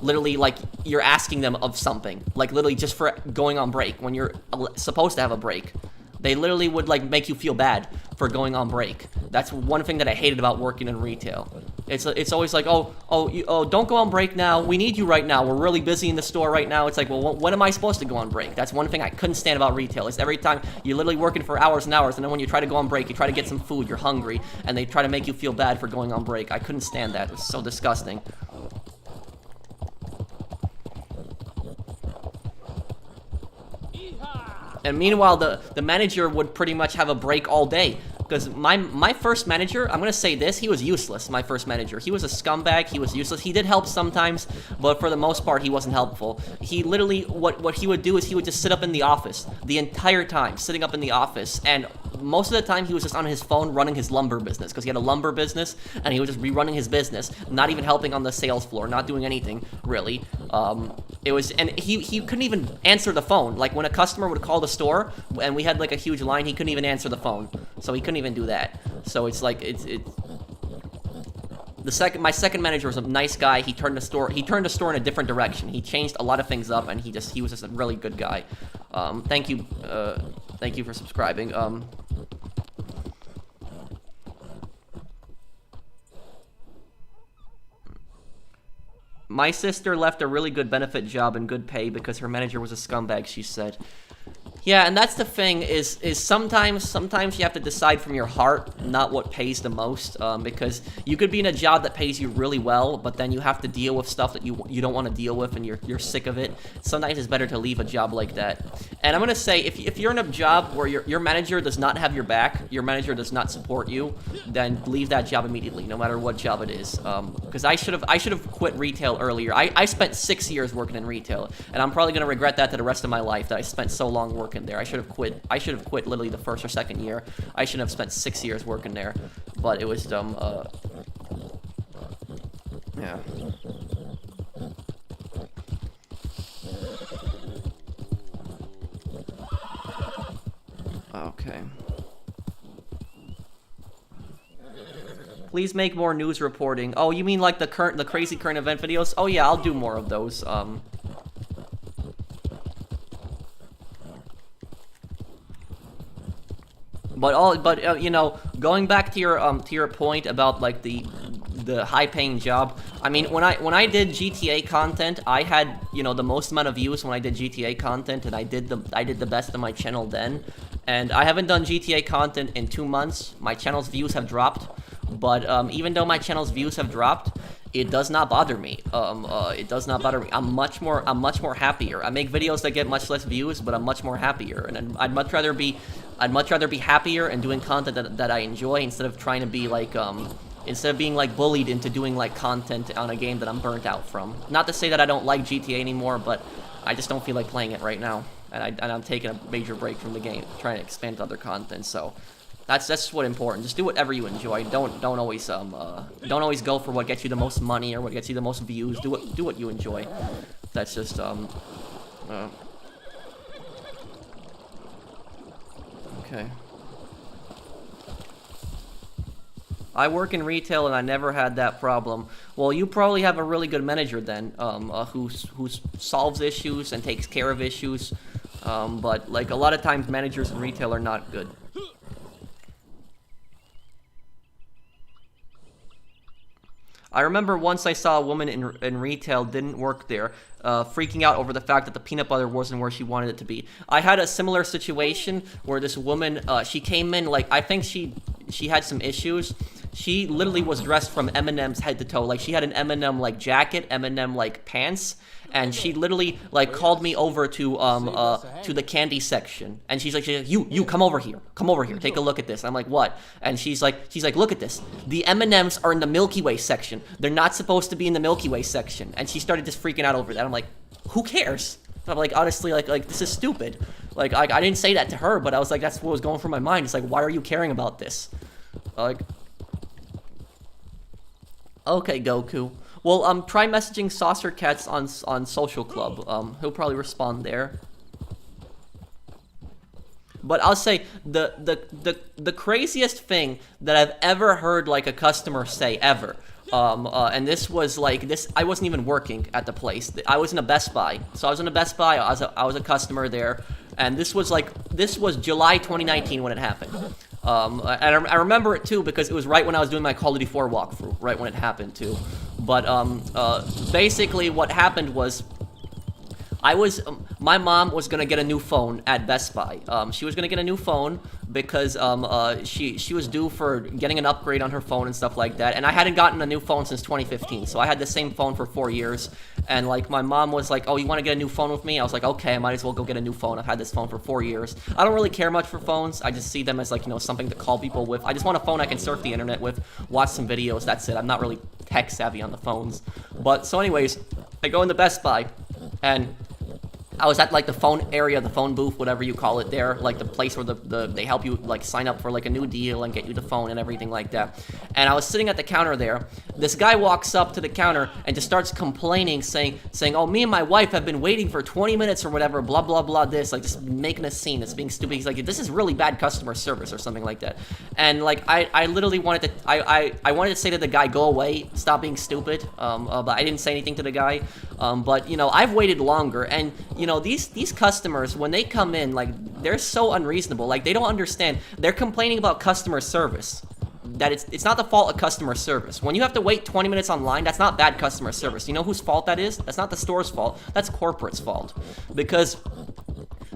literally you're asking them of something, like literally just for going on break when you're supposed to have a break. They literally would make you feel bad for going on break. That's one thing that I hated about working in retail. It's always like, oh, don't go on break now. We need you right now. We're really busy in the store right now. It's like, well, when am I supposed to go on break? That's one thing I couldn't stand about retail. Is every time you're literally working for hours and hours, and then when you try to go on break, you try to get some food, you're hungry, and they try to make you feel bad for going on break. I couldn't stand that. It was so disgusting. And meanwhile, the manager would pretty much have a break all day. Because my first manager, I'm going to say this, he was useless, my first manager. He was a scumbag, he was useless. He did help sometimes, but for the most part, he wasn't helpful. He literally, what he would do is he would just sit up in the office the entire time, sitting up in the office. And most of the time, he was just on his phone running his lumber business, because he had a lumber business, and he would just be running his business, not even helping on the sales floor, not doing anything, really. And he couldn't even answer the phone. Like, when a customer would call the store, and we had, like, a huge line, he couldn't even answer the phone. So he couldn't even do that. So it's like, my second manager was a nice guy. He turned the store in a different direction. He changed a lot of things up, and he was just a really good guy. Thank you for subscribing. My sister left a really good benefit job and good pay because her manager was a scumbag, she said. Yeah, and that's the thing is sometimes you have to decide from your heart, not what pays the most, because you could be in a job that pays you really well, but then you have to deal with stuff that you don't want to deal with, and you're sick of it. Sometimes it's better to leave a job like that. And I'm gonna say, if you're in a job where your manager does not have your back, your manager does not support you, then leave that job immediately, no matter what job it is. Because I should have quit retail earlier. I spent 6 years working in retail, and I'm probably gonna regret that to the rest of my life, that I spent so long working there. I should have quit literally the first or second year. I shouldn't have spent 6 years working there, but it was dumb. Yeah. Okay. Please make more news reporting. Oh, you mean like the crazy current event videos? Oh yeah, I'll do more of those. But you know, going back to your point about like the high-paying job. I mean, when I did GTA content, I had, you know, the most amount of views when I did GTA content, and I did the best on my channel then. And I haven't done GTA content in 2 months. My channel's views have dropped, but even though my channel's views have dropped, it does not bother me. It does not bother me. I'm much more happier. I make videos that get much less views, but I'm much more happier. And I'd much rather be happier and doing content that I enjoy, instead of trying to be like instead of being like bullied into doing like content on a game that I'm burnt out from. Not to say that I don't like GTA anymore, but I just don't feel like playing it right now, and I'm taking a major break from the game, trying to expand to other content. So that's what's important. Just do whatever you enjoy. Don't always go for what gets you the most money or what gets you the most views. Do what you enjoy. That's just okay. I work in retail and I never had that problem. Well, you probably have a really good manager then, who solves issues and takes care of issues. But like a lot of times, managers in retail are not good. I remember once I saw a woman in retail, didn't work there, freaking out over the fact that the peanut butter wasn't where she wanted it to be. I had a similar situation where this woman, she came in, like, I think she had some issues. She literally was dressed from M&M's head to toe. Like, she had an M&M, like, jacket, M&M, like, pants, and she literally, like, called me over to the candy section. And she's like, you, come over here, take a look at this. I'm like, what? And she's like, look at this. The M&Ms are in the Milky Way section. They're not supposed to be in the Milky Way section. And she started just freaking out over that. I'm like, who cares? I'm like, honestly, like this is stupid. Like, I didn't say that to her, but I was like, that's what was going through my mind. It's like, why are you caring about this? Like, okay, Goku. Well, try messaging Saucer Cats on Social Club. He'll probably respond there. But I'll say the craziest thing that I've ever heard like a customer say ever. And this was like this. I wasn't even working at the place. I was in a Best Buy. So I was in a Best Buy. I was a customer there, and this was July 2019 when it happened. And I remember it too because it was right when I was doing my Call of Duty 4 walkthrough, right when it happened too. But basically what happened was, my mom was gonna get a new phone at Best Buy. She was gonna get a new phone because she was due for getting an upgrade on her phone and stuff like that. And I hadn't gotten a new phone since 2015, so I had the same phone for 4 years. And like my mom was like, "Oh, you want to get a new phone with me?" I was like, "Okay, I might as well go get a new phone. I've had this phone for 4 years. I don't really care much for phones. I just see them as like, you know, something to call people with. I just want a phone I can surf the internet with, watch some videos. That's it. I'm not really tech savvy on the phones." But so anyways, I go into Best Buy and I was at like the phone area, the phone booth, whatever you call it there, like the place where they help you like sign up for like a new deal and get you the phone and everything like that. And I was sitting at the counter there. This guy walks up to the counter and just starts complaining, saying, "Oh, me and my wife have been waiting for 20 minutes or whatever, blah blah blah." This, like, just making a scene. It's being stupid. He's like, "This is really bad customer service" or something like that. And like I literally wanted to I wanted to say to the guy, "Go away, stop being stupid." But I didn't say anything to the guy. But you know, I've waited longer, and you know, these customers, when they come in, like, they're so unreasonable. Like, they don't understand. They're complaining about customer service. That it's not the fault of customer service. When you have to wait 20 minutes online, that's not bad customer service. You know whose fault that is? That's not the store's fault. That's corporate's fault. Because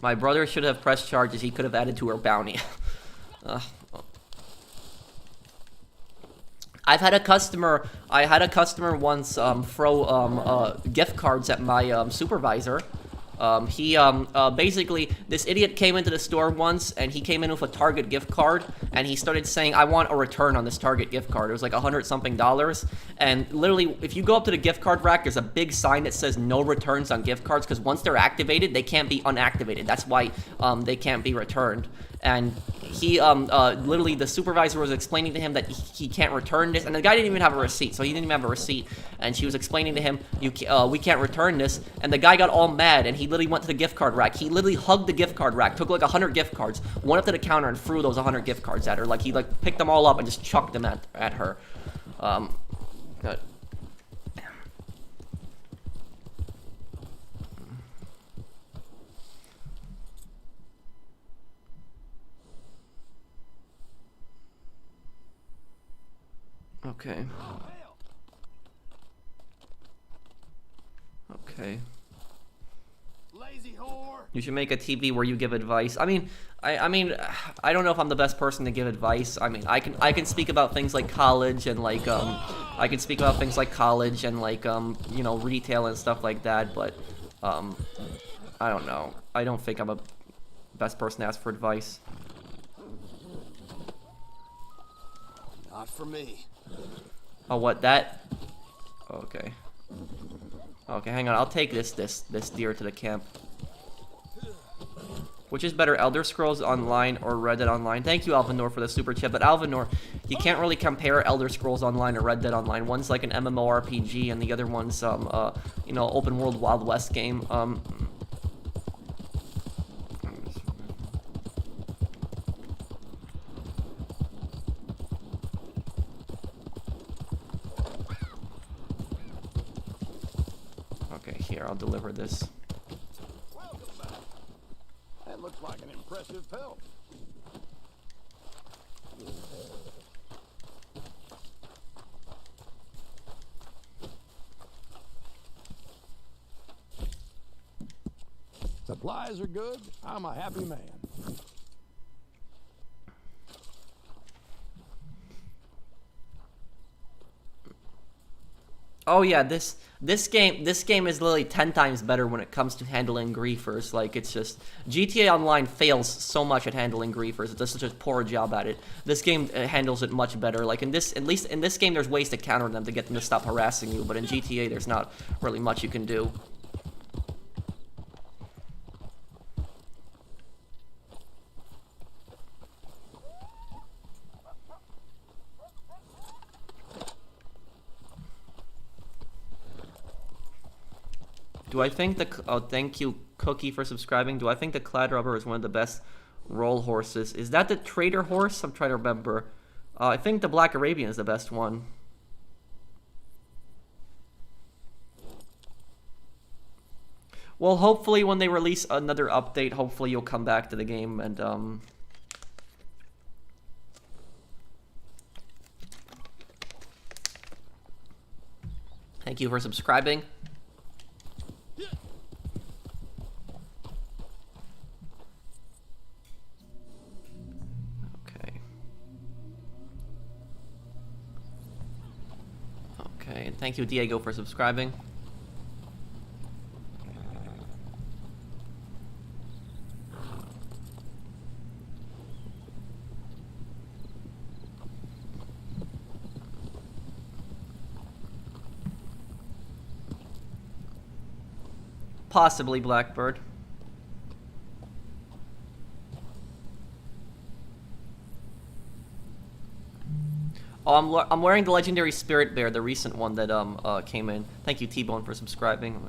My brother should have pressed charges. He could have added to her bounty. uh, I had a customer once throw gift cards at my supervisor. Basically, this idiot came into the store once, and he came in with a Target gift card, and he started saying, I want a return on this Target gift card. It was like $100-something, and literally, if you go up to the gift card rack, there's a big sign that says no returns on gift cards, because once they're activated, they can't be unactivated. That's why they can't be returned. And he, literally, the supervisor was explaining to him that he can't return this, and the guy didn't even have a receipt, so he didn't even have a receipt, and she was explaining to him, we can't return this, and the guy got all mad, and he literally went to the gift card rack. He literally hugged the gift card rack, took like 100 gift cards, went up to the counter and threw those 100 gift cards at her. Like, he like picked them all up and just chucked them at her. Good. Okay. Okay. Lazy whore. You should make a TV where you give advice. I mean, I mean, I don't know if I'm the best person to give advice. I mean, I can speak about things like college and like I can speak about things like college and like you know, retail and stuff like that. But I don't know. I don't think I'm a best person to ask for advice. Not for me. Oh, what, that? Okay. Okay, hang on. I'll take this deer to the camp. Which is better, Elder Scrolls Online or Red Dead Online? Thank you, Alvinor, for the super chat. But Alvinor, you can't really compare Elder Scrolls Online or Red Dead Online. One's like an MMORPG, and the other one's you know, open world Wild West game. Okay, here, I'll deliver this. Welcome back. That looks like an impressive pelt. Supplies are good. I'm a happy man. Oh yeah, this game is literally 10 times better when it comes to handling griefers. Like, it's just GTA Online fails so much at handling griefers. It does such a poor job at it. This game handles it much better. Like, at least in this game, there's ways to counter them to get them to stop harassing you. But in GTA, there's not really much you can do. Do I think oh, thank you, Cookie, for subscribing. Do I think the Clad Rubber is one of the best roll horses? Is that the trader horse? I'm trying to remember. I think the Black Arabian is the best one. Well, hopefully when they release another update, hopefully you'll come back to the game and, Thank you for subscribing. Okay, and thank you, Diego, for subscribing. Possibly Blackbird. Oh, I'm wearing the Legendary Spirit Bear, the recent one that came in. Thank you, T-Bone, for subscribing.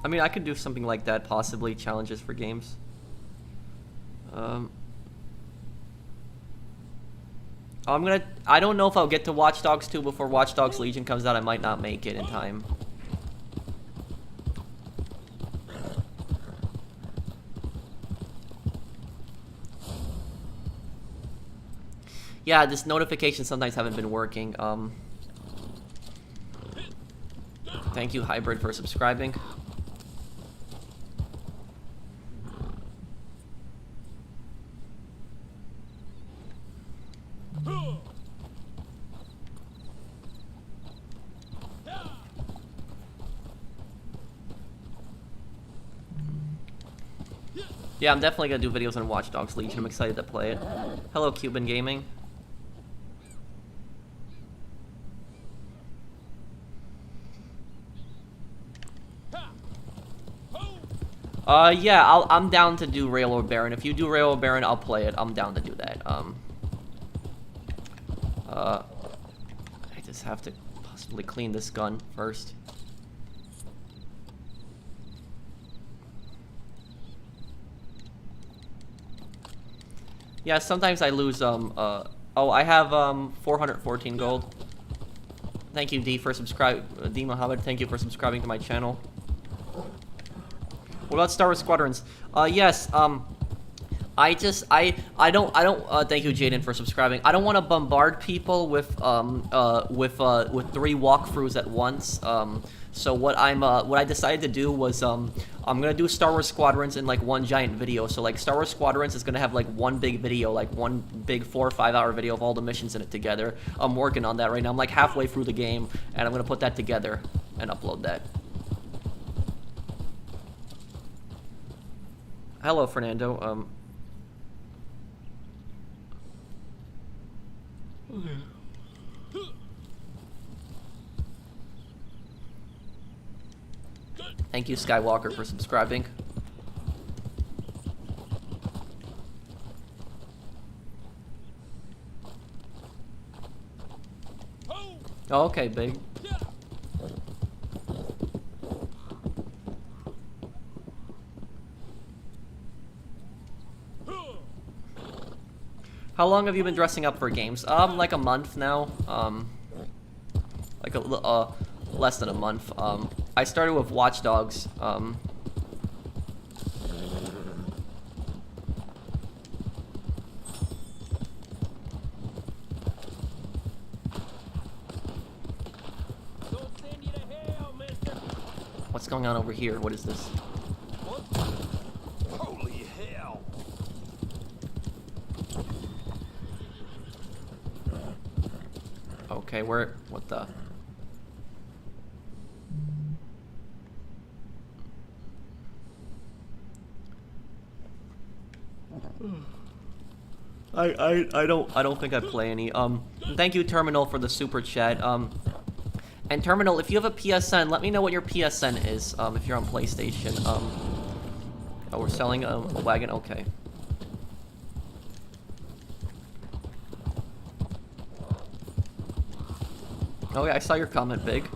I mean, I could do something like that, possibly challenges for games. I don't know if I'll get to Watch Dogs 2 before Watch Dogs Legion comes out. I might not make it in time. Yeah, this notification sometimes haven't been working. Thank you, Hybrid, for subscribing. Yeah, I'm definitely gonna do videos on Watch Dogs Legion. I'm excited to play it. Hello, Cuban Gaming. Yeah, I'm down to do Railroad Baron. If you do Railroad Baron, I'll play it. I'm down to do that. I just have to possibly clean this gun first. Yeah, sometimes I lose, oh, I have, 414 gold. Thank you, D, for D Muhammad, thank you for subscribing to my channel. What about Star Wars Squadrons? Yes, I don't, thank you, Jaden, for subscribing. I don't want to bombard people with 3 walkthroughs at once. So what I decided to do was, I'm gonna do Star Wars Squadrons in like one giant video. So like Star Wars Squadrons is gonna have like one big video, like one big 4 or 5 hour video of all the missions in it together. I'm working on that right now. I'm like halfway through the game, and I'm gonna put that together and upload that. Hello, Fernando. Thank you, Skywalker, for subscribing. Oh, okay, big. How long have you been dressing up for games? Like a month now. Like less than a month. I started with Watch Dogs. What's going on over here? What is this? Holy hell! Okay, what the? I don't think I play any. Thank you, Terminal, for the super chat. And Terminal, if you have a PSN, let me know what your PSN is. If you're on PlayStation. Oh, we're selling a wagon. Okay. Oh yeah, I saw your comment, Big.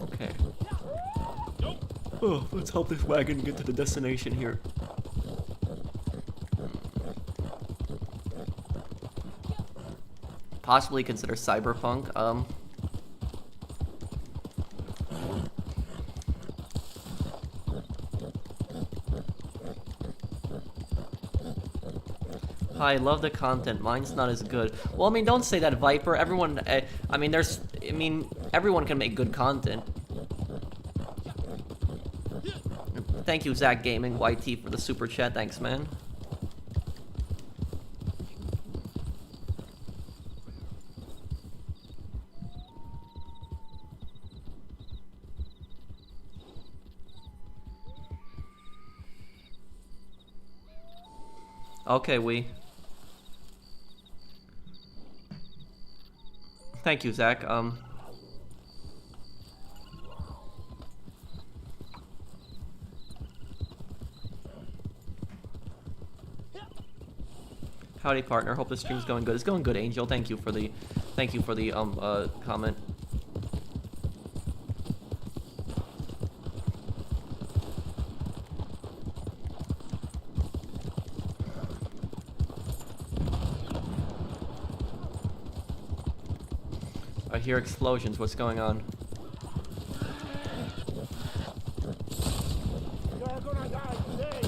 Okay. Oh, let's help this wagon get to the destination here. Possibly consider Cyberpunk. I love the content. Mine's not as good. Well, I mean, don't say that, Viper. Everyone, I mean, everyone can make good content. Thank you, Zach Gaming, YT, for the super chat. Thanks, man. Okay, Thank you, Zach. Howdy, partner. Hope the stream's going good. It's going good, Angel. Thank you for the comment. I hear explosions. What's going on? gonna die today.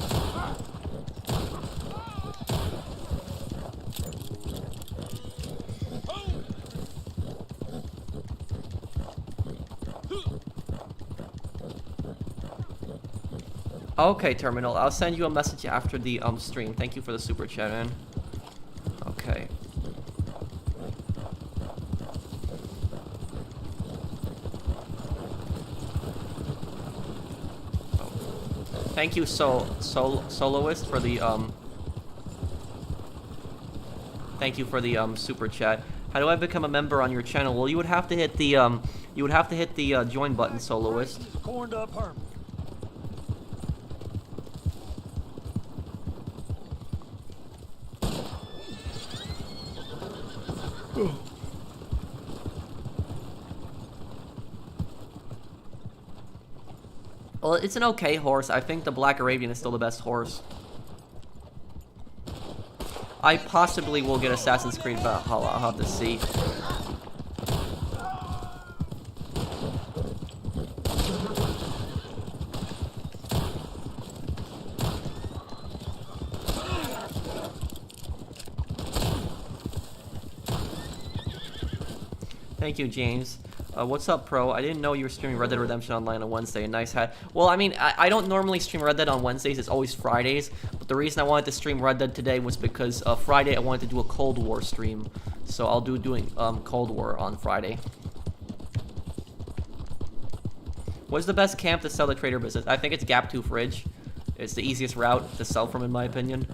Okay, Terminal. I'll send you a message after the stream. Thank you for the super chat, man. Okay. Thank you, Soloist, for the Thank you for the super chat. How do I become a member on your channel? Well, you would have to hit the join button, Soloist. Corned up hermit. Well, it's an okay horse. I think the Black Arabian is still the best horse. I possibly will get Assassin's Creed Valhalla. I'll have to see. Thank you, James. What's up, Pro? I didn't know you were streaming Red Dead Redemption Online on Wednesday. Nice hat. Well, I mean, I don't normally stream Red Dead on Wednesdays. It's always Fridays. But the reason I wanted to stream Red Dead today was because Friday I wanted to do a Cold War stream. So I'll doing Cold War on Friday. What's the best camp to sell the trader business? I think it's Gap Tooth Ridge. It's the easiest route to sell from, in my opinion.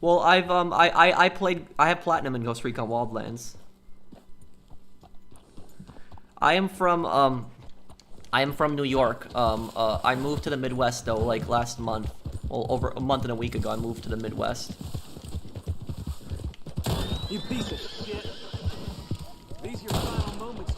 Well, I have platinum in Ghost Recon Wildlands. I am from New York. I moved to the Midwest though, like last month. Well, over a month and a week ago, I moved to the Midwest. You piece of shit. These your final moments.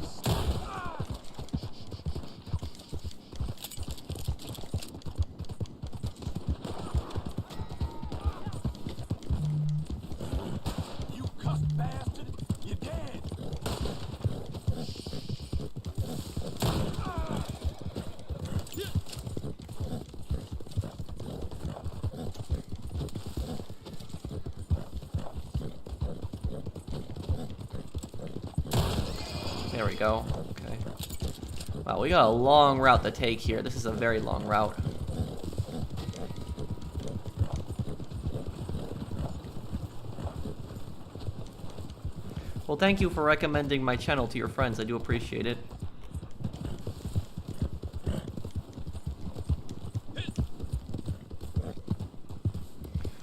You cuss bastard. You're dead. There we go. Okay. Wow, we got a long route to take here. This is a very long route. Well, thank you for recommending my channel to your friends. I do appreciate it.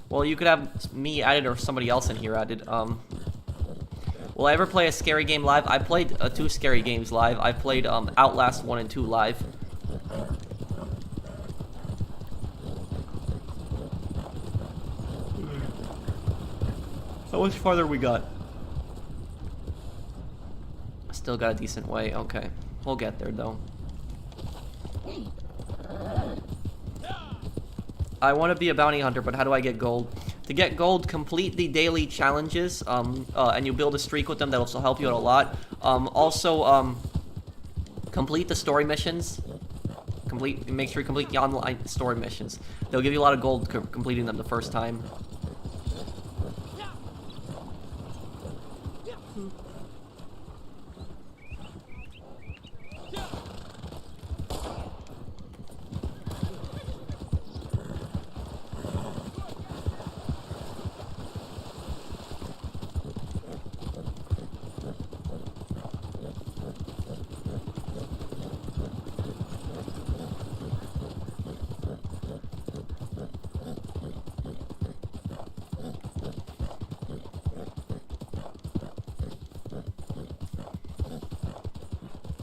Well, you could have me added or somebody else in here added. Will I ever play a scary game live? I played 2 scary games live. I played Outlast 1 and 2 live. How much farther we got? Still got a decent way. Okay. We'll get there though. I want to be a bounty hunter, but how do I get gold? To get gold, complete the daily challenges, and you build a streak with them. That'll also help you out a lot. Also, complete the story missions. Make sure you complete the online story missions. They'll give you a lot of gold completing them the first time.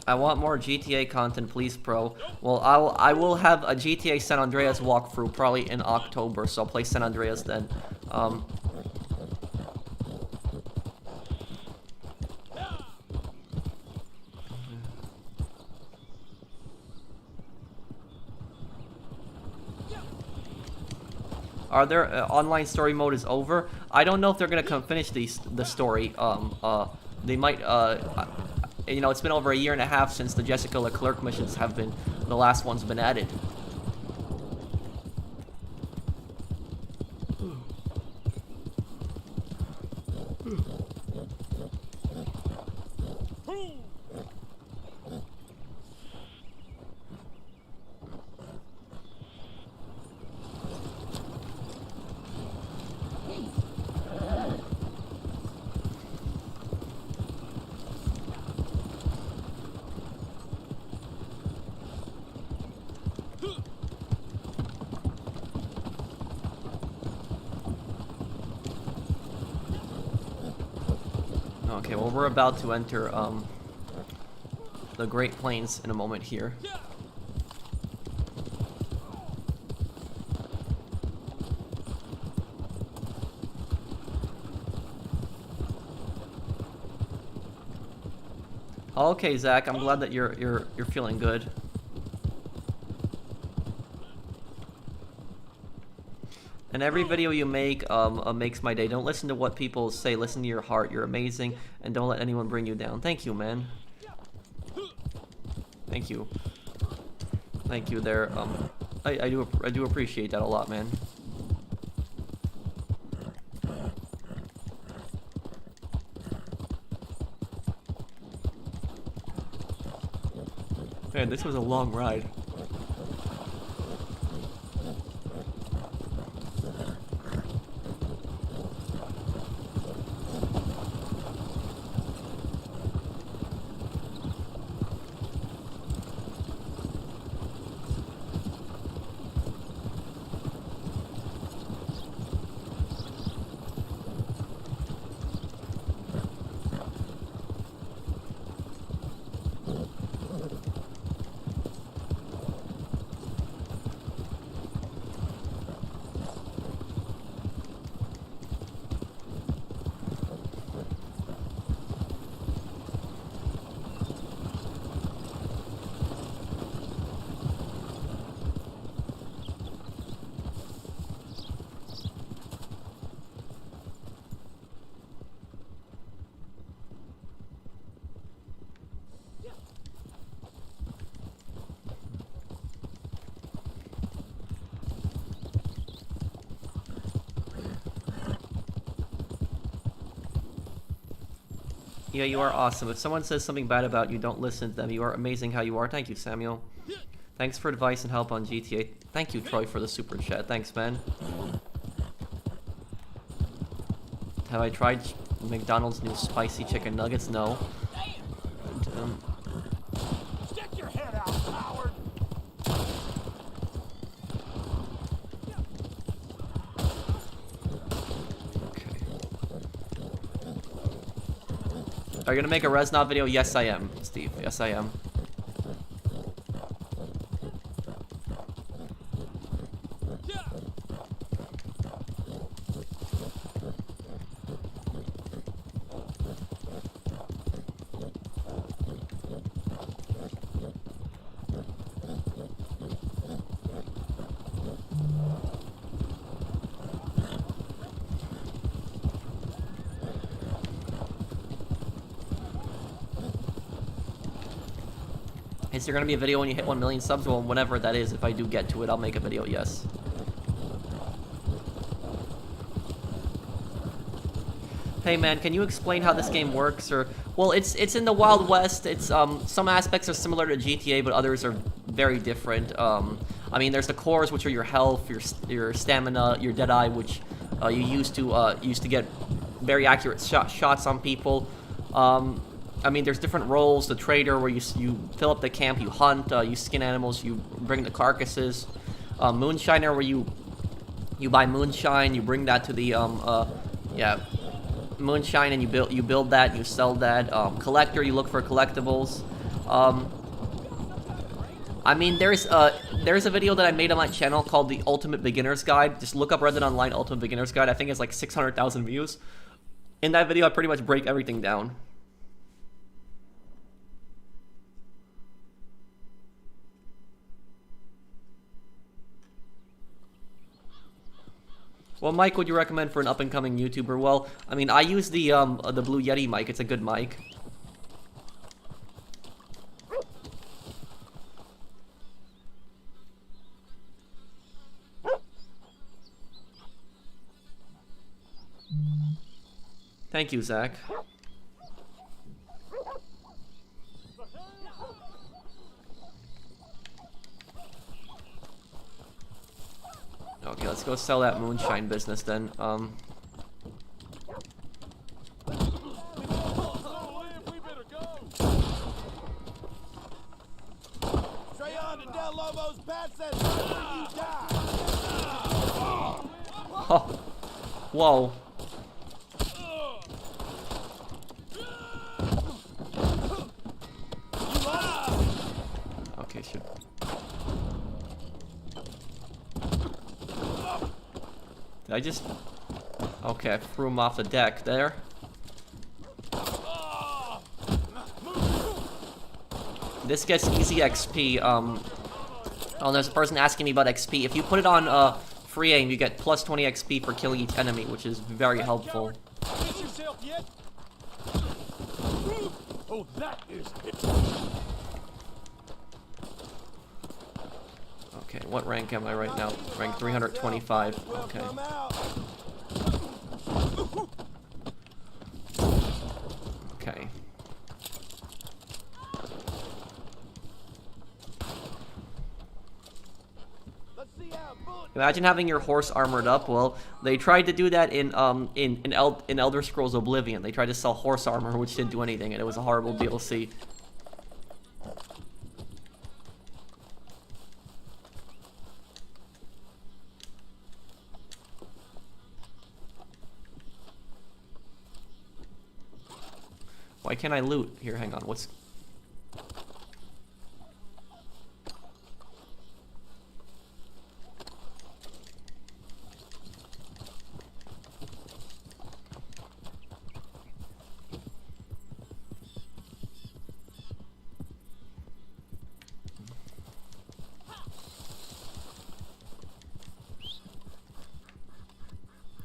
I want more GTA content, please, bro. Well, I will have a GTA San Andreas walkthrough probably in October, so I'll play San Andreas then. Are there online story mode is over? I don't know if they're gonna finish the story. They might. You know, it's been over a year and a half since the Jessica Leclerc missions have been. The last one's been added. Okay, well, we're about to enter the Great Plains in a moment here. Okay, Zach, I'm glad that you're feeling good. And every video you make makes my day. Don't listen to what people say. Listen to your heart. You're amazing, and don't let anyone bring you down. Thank you, man. Thank you. Thank you. There. I do appreciate that a lot, man. Man, this was a long ride. Yeah, you are awesome. If someone says something bad about you, don't listen to them. You are amazing how you are. Thank you, Samuel. Thanks for advice and help on GTA. Thank you, Troy, for the super chat. Thanks, man. Have I tried McDonald's new spicy chicken nuggets? No. Stick your head out, coward. Are you gonna make a Reznov video? Yes, I am, Steve. Yes, I am. Is there gonna be a video when you hit 1 million subs? Well, whenever that is, if I do get to it, I'll make a video, yes. Hey man, can you explain how this game works? Or, well, it's in the Wild West. It's some aspects are similar to GTA, but others are very different. I mean, there's the cores, which are your health, your stamina, your Deadeye, which you used to get very accurate shots on people. I mean, there's different roles. The trader, where you fill up the camp, you hunt, you skin animals, you bring the carcasses. Moonshiner, where you buy moonshine, you bring that to the moonshine, and you build that, and you sell that. Collector, you look for collectibles. I mean, there's a video that I made on my channel called the Ultimate Beginner's Guide. Just look up Red Dead Online Ultimate Beginner's Guide. I think it's like 600,000 views. In that video, I pretty much break everything down. What mic would you recommend for an up-and-coming YouTuber? Well, I mean, I use the Blue Yeti mic. It's a good mic. Thank you, Zach. Okay, let's go sell that moonshine business then. Oh, whoa. Okay, should. Did I just... Okay, I threw him off the deck there. This gets easy XP. Oh, there's a person asking me about XP. If you put it on free aim, you get plus 20 XP for killing each enemy, which is very helpful. Oh, that is it. Okay, what rank am I right now? Rank 325. Okay. Okay. Imagine having your horse armored up. Well, they tried to do that in Elder Scrolls Oblivion. They tried to sell horse armor, which didn't do anything, and it was a horrible DLC. Why can't I loot? Here, hang on. What's...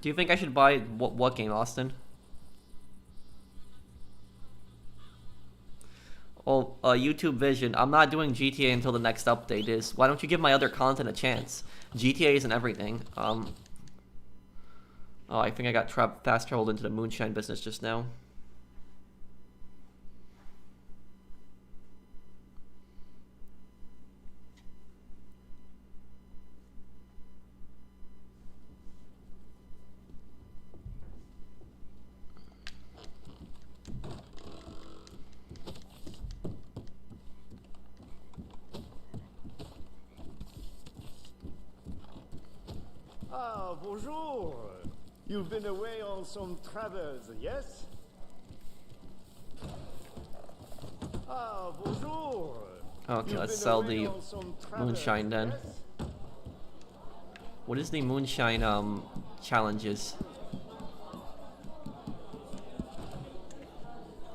Do you think I should buy what game, Austin? Oh, YouTube Vision. I'm not doing GTA until the next update is. Why don't you give my other content a chance? GTA isn't everything. Oh, I think I got fast traveled into the moonshine business just now. Ah, bonjour. You've been away on some travels, yes? Ah, bonjour. Okay, let's sell the moonshine then. What is the moonshine challenges?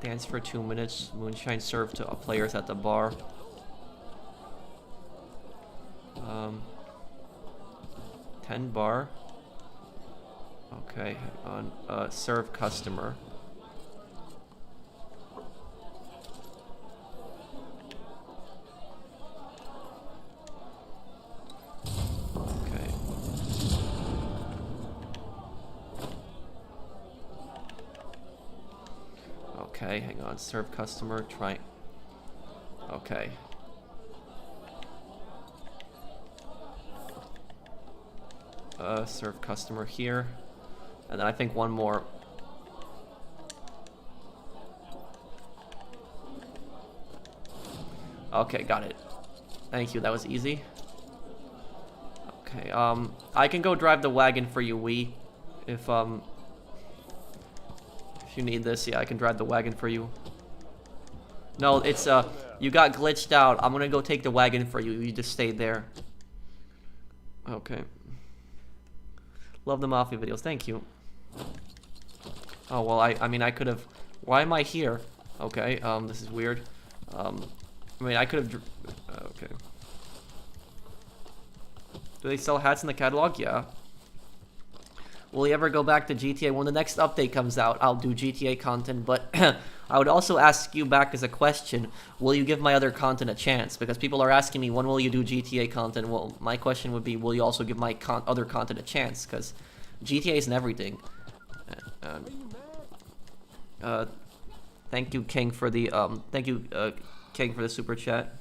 Dance for 2 minutes. Moonshine served to players at the bar. 10 bar. Okay, hang on. Serve customer. Okay. Okay, hang on. Serve customer. Try. Okay. Serve customer here. And then I think one more. Okay, got it. Thank you, that was easy. Okay, I can go drive the wagon for you, if you need this, yeah, I can drive the wagon for you. No, it's, You got glitched out. I'm gonna go take the wagon for you. You just stay there. Okay. Love the Mafia videos. Thank you. Oh, well, I mean, I could have... Why am I here? Okay, this is weird. I mean, I could have... Okay. Do they sell hats in the catalog? Yeah. Will you ever go back to GTA? When the next update comes out, I'll do GTA content, but I would also ask you back as a question, will you give my other content a chance? Because people are asking me, when will you do GTA content? Well, my question would be, will you also give my other content a chance? Because GTA isn't everything. Thank you, King, for the, King, for the super chat.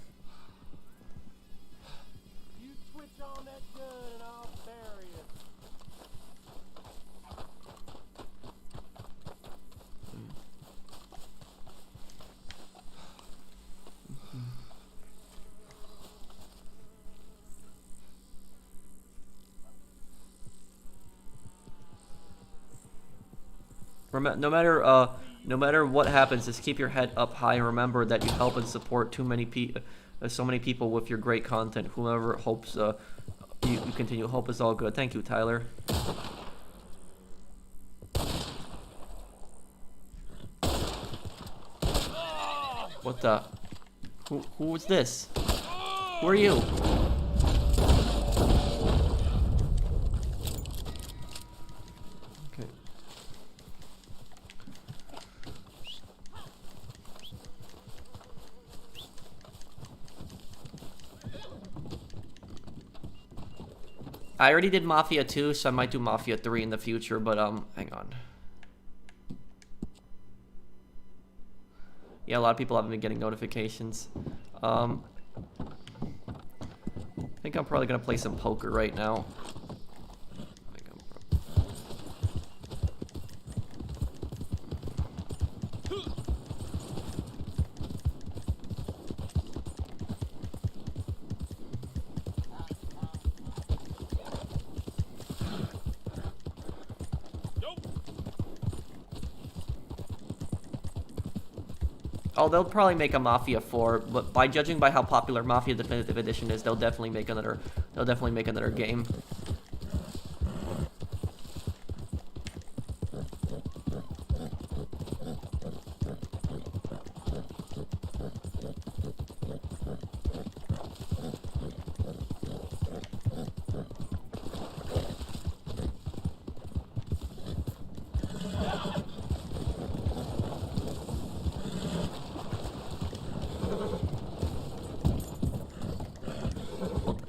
No matter what happens, just keep your head up high and remember that you help and support so many people with your great content. Whoever hopes you continue. Hope is all good. Thank you, Tyler. What the? Who is this? Who are you? I already did Mafia 2, so I might do Mafia 3 in the future, but, hang on. Yeah, a lot of people haven't been getting notifications. I think I'm probably gonna play some poker right now. Oh, they'll probably make a Mafia 4, but by judging by how popular Mafia Definitive Edition is, they'll definitely make another game.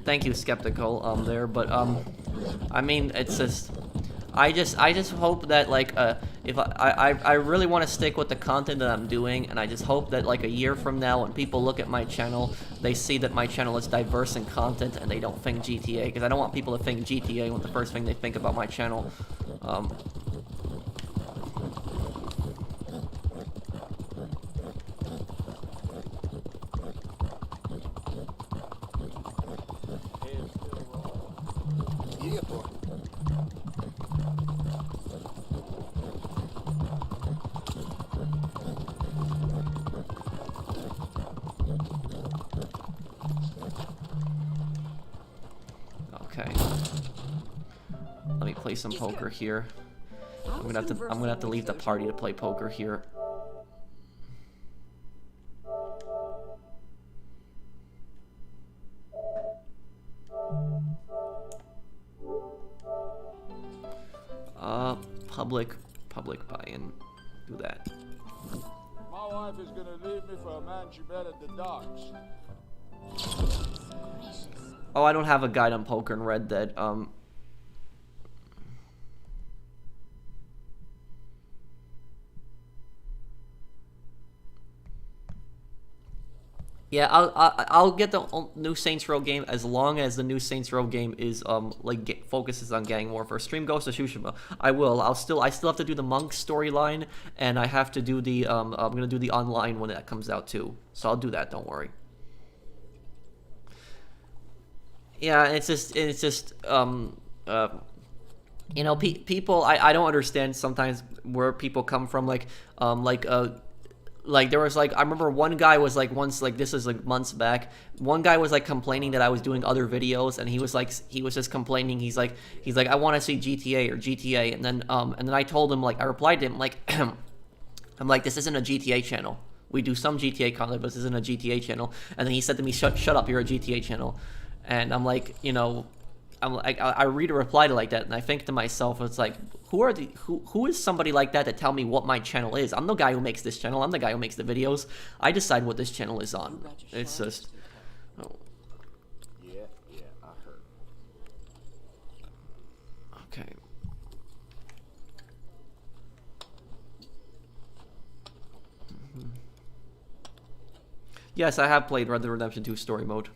Thank you, Skeptical, there, but, I mean, it's just, I just hope that, like, if I really want to stick with the content that I'm doing, and I just hope that, like, a year from now, when people look at my channel, they see that my channel is diverse in content, and they don't think GTA, because I don't want people to think GTA when the first thing they think about my channel. Okay. Let me play some poker here. I'm gonna have to leave the party to play poker here. Public buy-in. Do that. My wife is gonna leave me for a man she met at the docks. Oh, I don't have a guide on poker in Red Dead. Yeah, I'll get the new Saints Row game as long as the new Saints Row game is focuses on gang warfare. Stream Ghost of Tsushima. I will. I still have to do the monk storyline, and I have to do the I'm gonna do the online when that comes out too. So I'll do that. Don't worry. Yeah, it's just you know, people, I don't understand sometimes where people come from, like like there was like I remember one guy was like once like this is like months back. One guy was like complaining that I was doing other videos, and he was just complaining. He's like I want to see GTA, and then I told him like I replied to him like I'm like, this isn't a GTA channel. We do some GTA content, but this isn't a GTA channel. And then he said to me, shut up, you're a GTA channel. And I'm like, you know, I'm like, I read a reply to like that, and I think to myself, it's like, who is somebody like that to tell me what my channel is? I'm the guy who makes this channel. I'm the guy who makes the videos. I decide what this channel is on. It's just, oh. Yeah, I heard. Okay. Yes, I have played Red Dead Redemption 2 story mode.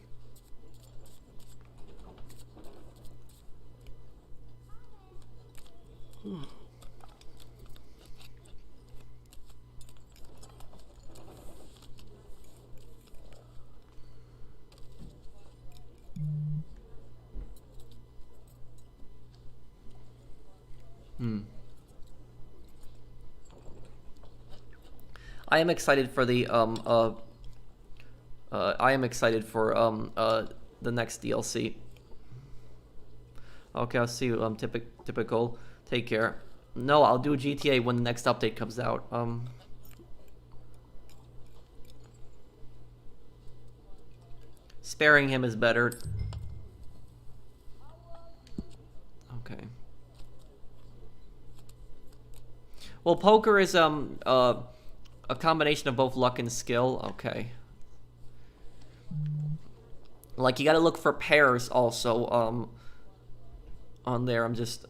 I am excited for the I am excited for the next DLC. Okay, I'll see you. Typical. Take care. No, I'll do GTA when the next update comes out. Sparing him is better. Okay. Well, poker is a combination of both luck and skill. Okay. Like you gotta look for pairs also on there. I'm just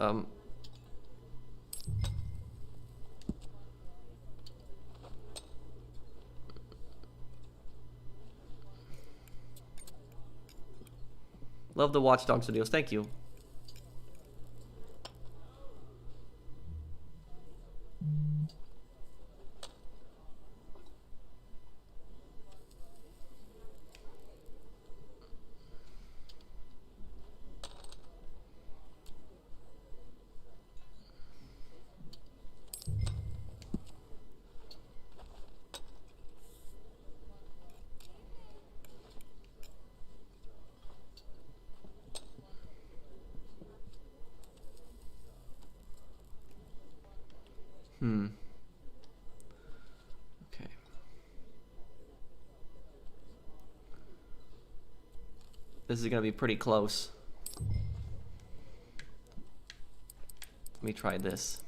love the Watch Dogs videos. Thank you. Okay. This is gonna be pretty close. Let me try this.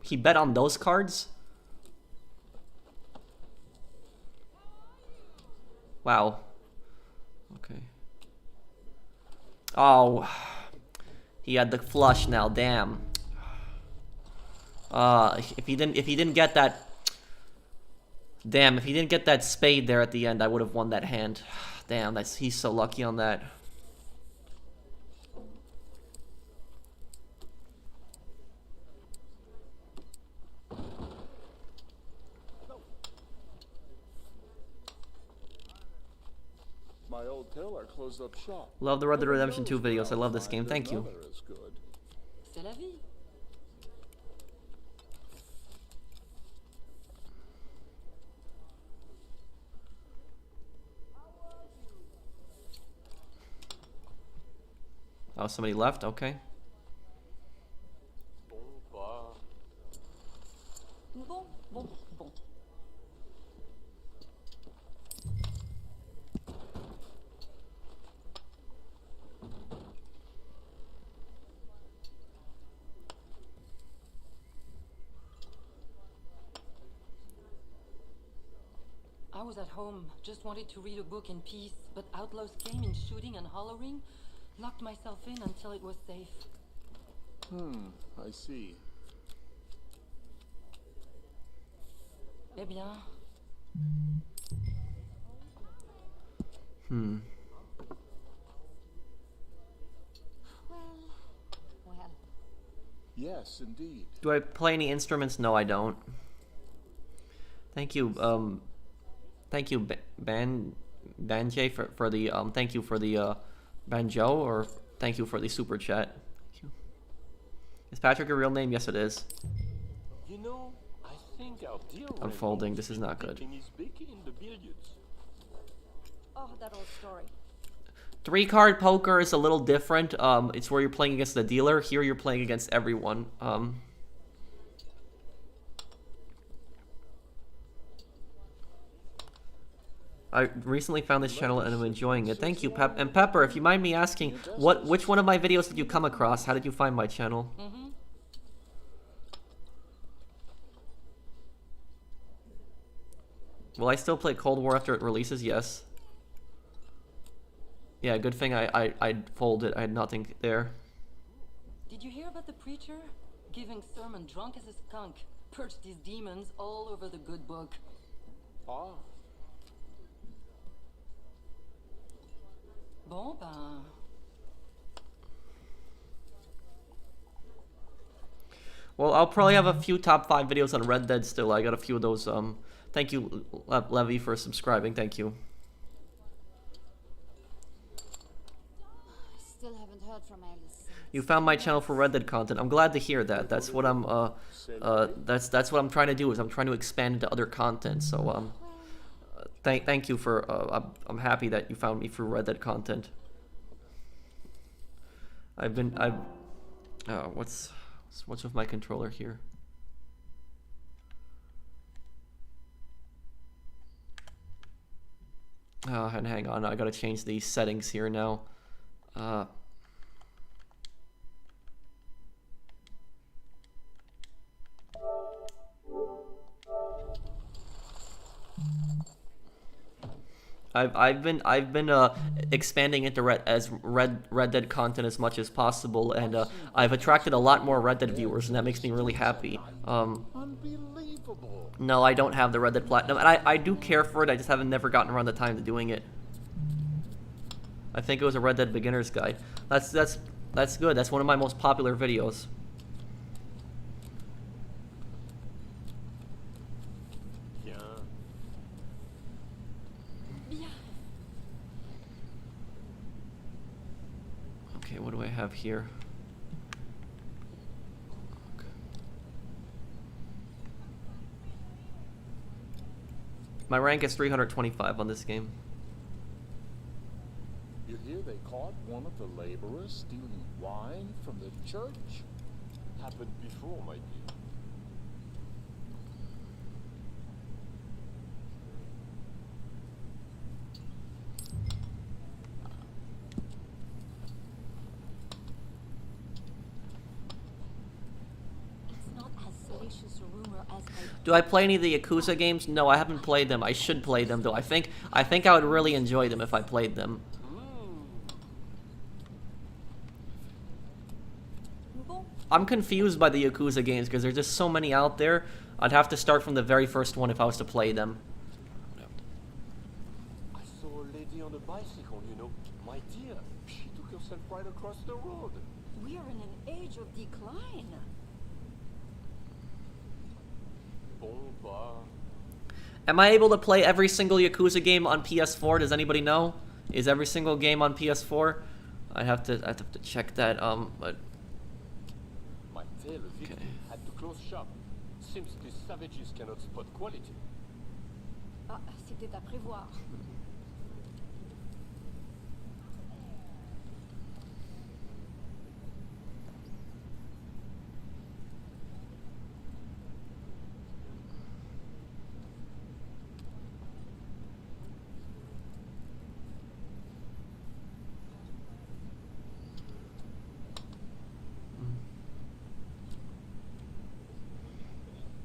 He bet on those cards? Wow. Okay. Oh. He had the flush now, damn. If he didn't get that, damn, if he didn't get that spade there at the end, I would have won that hand. Damn, he's so lucky on that. My old tailor closed up shop. Love the Red Dead Redemption 2 videos. I love this game. Thank you. C'est la vie. Oh, somebody left? Okay. Bon. I was at home, just wanted to read a book in peace, but outlaws came in shooting and hollering. Locked myself in until it was safe. I see. Eh bien. Yes, indeed. Do I play any instruments? No, I don't. Thank you, Banjay for the thank you for the banjo, or thank you for the super chat. Thank you. Is Patrick a real name? Yes, it is. You know, I think our dear Unfolding. This is not good. is big in the billiards. Oh, that old story. 3-card poker is a little different. It's where you're playing against the dealer. Here you're playing against everyone. I recently found this channel and I'm enjoying it. Thank you, And Pepper, if you mind me asking, which one of my videos did you come across? How did you find my channel? Will I still play Cold War after it releases? Yes. Yeah, good thing I folded. I had nothing there. Did you hear about the preacher? Giving sermon drunk as a skunk. Purged his demons all over the good book. Ah, Bon, ben... Well, I'll probably have a few top 5 videos on Red Dead still. I got a few of those. Thank you, Levy, for subscribing. Thank you. Still haven't heard from Alice. You found my channel for Red Dead content. I'm glad to hear that. That's what I'm that's what I'm trying to do, is I'm trying to expand into other content. So thank you for I'm happy that you found me through Red Dead content. What's with my controller here? And hang on, I gotta change the settings here now. I've been expanding into Red Dead content as much as possible, and I've attracted a lot more Red Dead viewers, and that makes me really happy. unbelievable. No, I don't have the Red Dead Platinum, and I do care for it. I just haven't never gotten around the time to doing it. I think it was a Red Dead Beginner's Guide. That's good. That's one of my most popular videos. Okay, what do I have here? Okay. My rank is 325 on this game. You hear they caught one of the laborers stealing wine from the church? Happened before, my dear. It's not as salacious a rumor as Do I play any of the Yakuza games? No, I haven't played them. I should play them though. I think I would really enjoy them if I played them. I'm confused by the Yakuza games because there's just so many out there. I'd have to start from the very first one if I was to play them. I saw a lady on a bicycle, you know. My dear, she took herself right across the road. we are in an age of decline. Bon, bah. Am I able to play every single Yakuza game on PS4? Does anybody know? Is every single game on PS4? I'd have to check that. But My dear, the victim Okay. had to close shop. Seems these savages cannot spot quality. Ah, c'était à prévoir.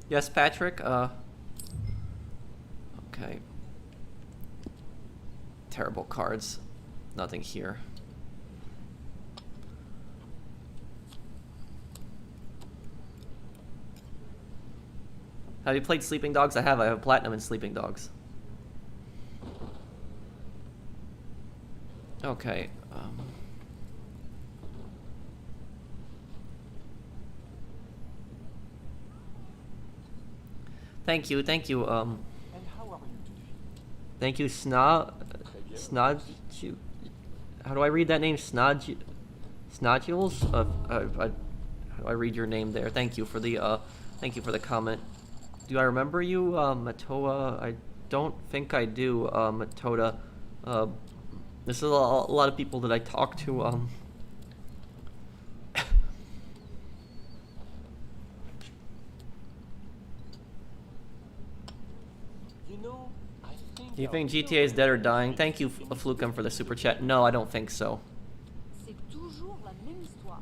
yes, Patrick. Okay. Terrible cards. Nothing here. Have you played Sleeping Dogs? I have. I have Platinum in Sleeping Dogs. Okay. Thank you. And how are you today? Thank you, Snod. How do I read that name? Snodules? How do I read your name there? Thank you for the comment. Do I remember you, Matoa? I don't think I do, Matoda. This is a lot of people that I talk to, You know, I think. Do you think GTA is dead or dying? Thank you, Flukem, for the super chat. No, I don't think so. C'est toujours la même histoire.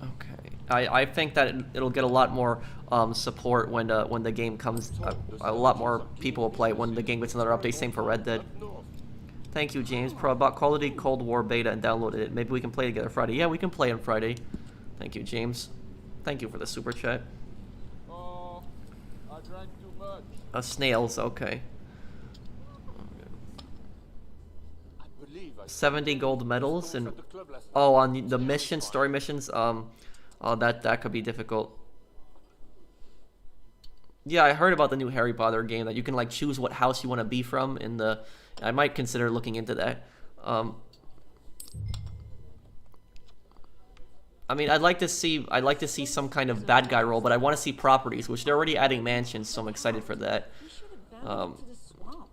Okay. I think that it'll get a lot more support when the game comes. A lot more people will play it when the game gets another update. Same for Red Dead. Thank you, James. Pro bought Quality Cold War beta and downloaded it. Maybe we can play together Friday. Yeah, we can play on Friday. Thank you, James. Thank you for the super chat. Oh, I drank too much. Snails. Okay. I believe I 70 gold medals and at the club last night. oh, on the missions, story missions. Oh, that could be difficult. Yeah, I heard about the new Harry Potter game that you can like choose what house you want to be from in the. I might consider looking into that. I mean, I'd like to see some kind of bad guy role, but I want to see properties, which they're already adding mansions, so I'm excited for that. We should abandon to the swamp.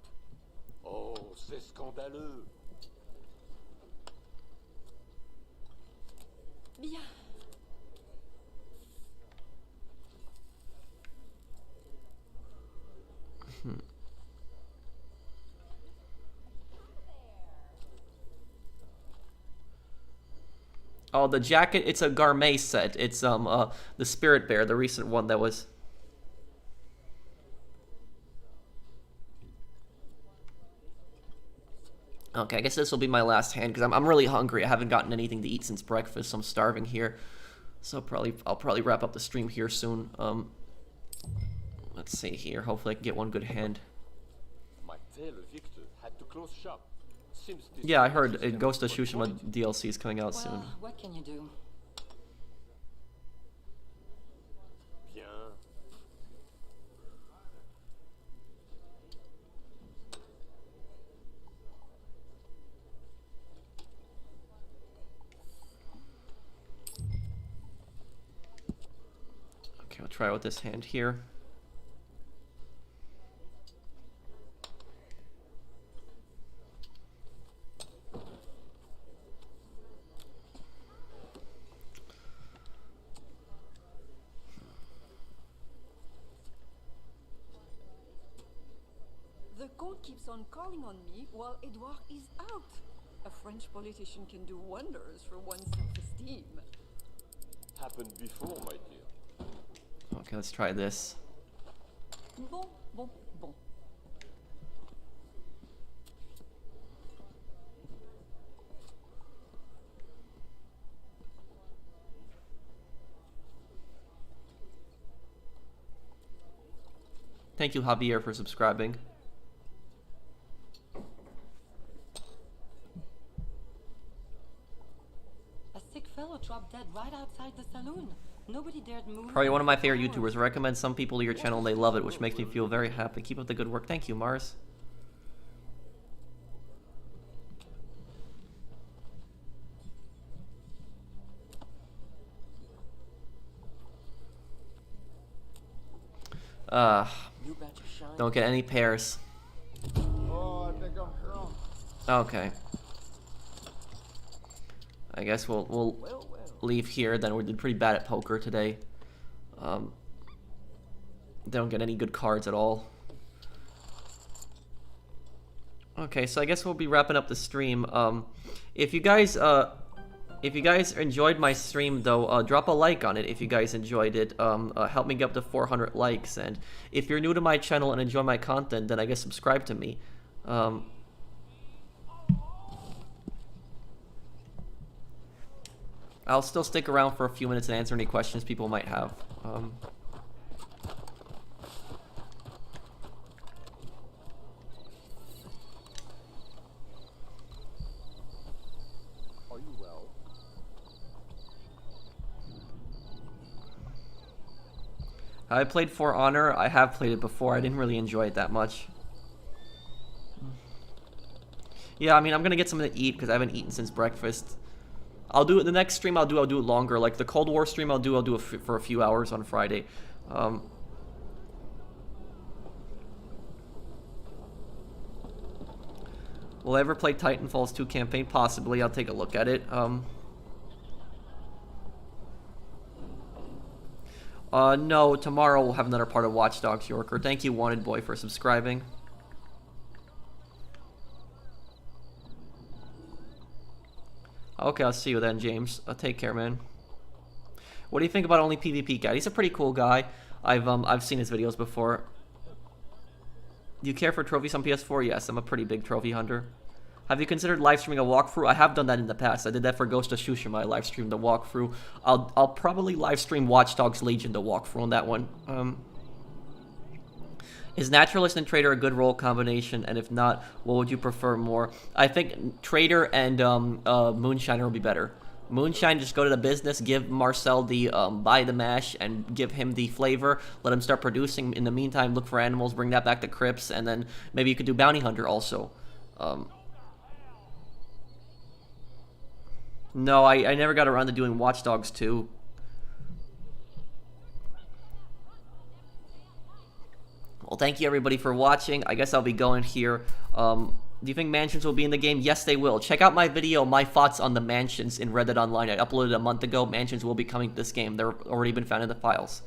Oh, c'est scandaleux. Bien. Oh, the jacket, it's a gourmet set. It's the Spirit Bear, the recent one that was. Okay, I guess this will be my last hand because I'm really hungry. I haven't gotten anything to eat since breakfast, so I'm starving here. So I'll probably wrap up the stream here soon. Let's see here. Hopefully I can get one good hand. My tailor Victor had to close shop. Seems this Yeah, I heard system Ghost of was Tsushima quality. DLC is coming out Well, soon. what can you do? Bien. Okay, I'll try with this hand here. The court keeps on calling on me while Edouard is out. A French politician can do wonders for one's self-esteem. Happened before, my dear. Okay, let's try this. Bon, bon, bon. Thank you, Javier, for subscribing. A sick fellow dropped dead right outside the saloon. Nobody dared move. Probably one of my for favorite hours. YouTubers. I recommend some people to your channel and they love it, which makes me feel very happy. Keep up the good work. Thank you, Mars. New batch of shine. Don't get any pairs. Oh, I think I'm drunk. Okay. I guess we'll Well, well. leave here. Then we did pretty bad at poker today. Don't get any good cards at all. Okay, so I guess we'll be wrapping up the stream. If you guys enjoyed my stream, though, drop a like on it if you guys enjoyed it. Help me get up to 400 likes. And if you're new to my channel and enjoy my content, then I guess subscribe to me. I'll still stick around for a few minutes and answer any questions people might have. Are you well? I played For Honor. I have played it before. I didn't really enjoy it that much. Yeah, I mean, I'm gonna get something to eat because I haven't eaten since breakfast. I'll do it the next stream. I'll do it longer. Like the Cold War stream, I'll do it for a few hours on Friday. Will I ever play Titanfall's 2 campaign? Possibly. I'll take a look at it. No, tomorrow we'll have another part of Watch Dogs, Yorker. Thank you, Wanted Boy, for subscribing. Okay, I'll see you then, James. Take care, man. What do you think about Only PvP Guy? He's a pretty cool guy. I've seen his videos before. Do you care for trophies on PS4? Yes, I'm a pretty big trophy hunter. Have you considered live streaming a walkthrough? I have done that in the past. I did that for Ghost of Tsushima. I live streamed the walkthrough. I'll probably live stream Watch Dogs Legion the walkthrough on that one. Is Naturalist and Trader a good role combination? And if not, what would you prefer more? I think Trader and Moonshiner will be better. Moonshine, just go to the business, give Marcel the buy the mash, and give him the flavor. Let him start producing. In the meantime, look for animals, bring that back to Crips, and then maybe you could do Bounty Hunter also. No, I never got around to doing Watch Dogs 2. Well, thank you everybody for watching. I guess I'll be going here. Do you think mansions will be in the game? Yes, they will. Check out my video, my thoughts on the mansions in Red Dead Online. I uploaded a month ago. Mansions will be coming to this game. They're already been found in the files.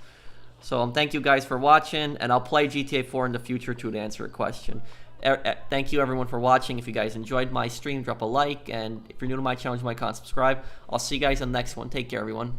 So thank you guys for watching, and I'll play GTA 4 in the future to answer a question. Thank you everyone for watching. If you guys enjoyed my stream, drop a like, and if you're new to my channel, you might subscribe. I'll see you guys on the next one. Take care, everyone.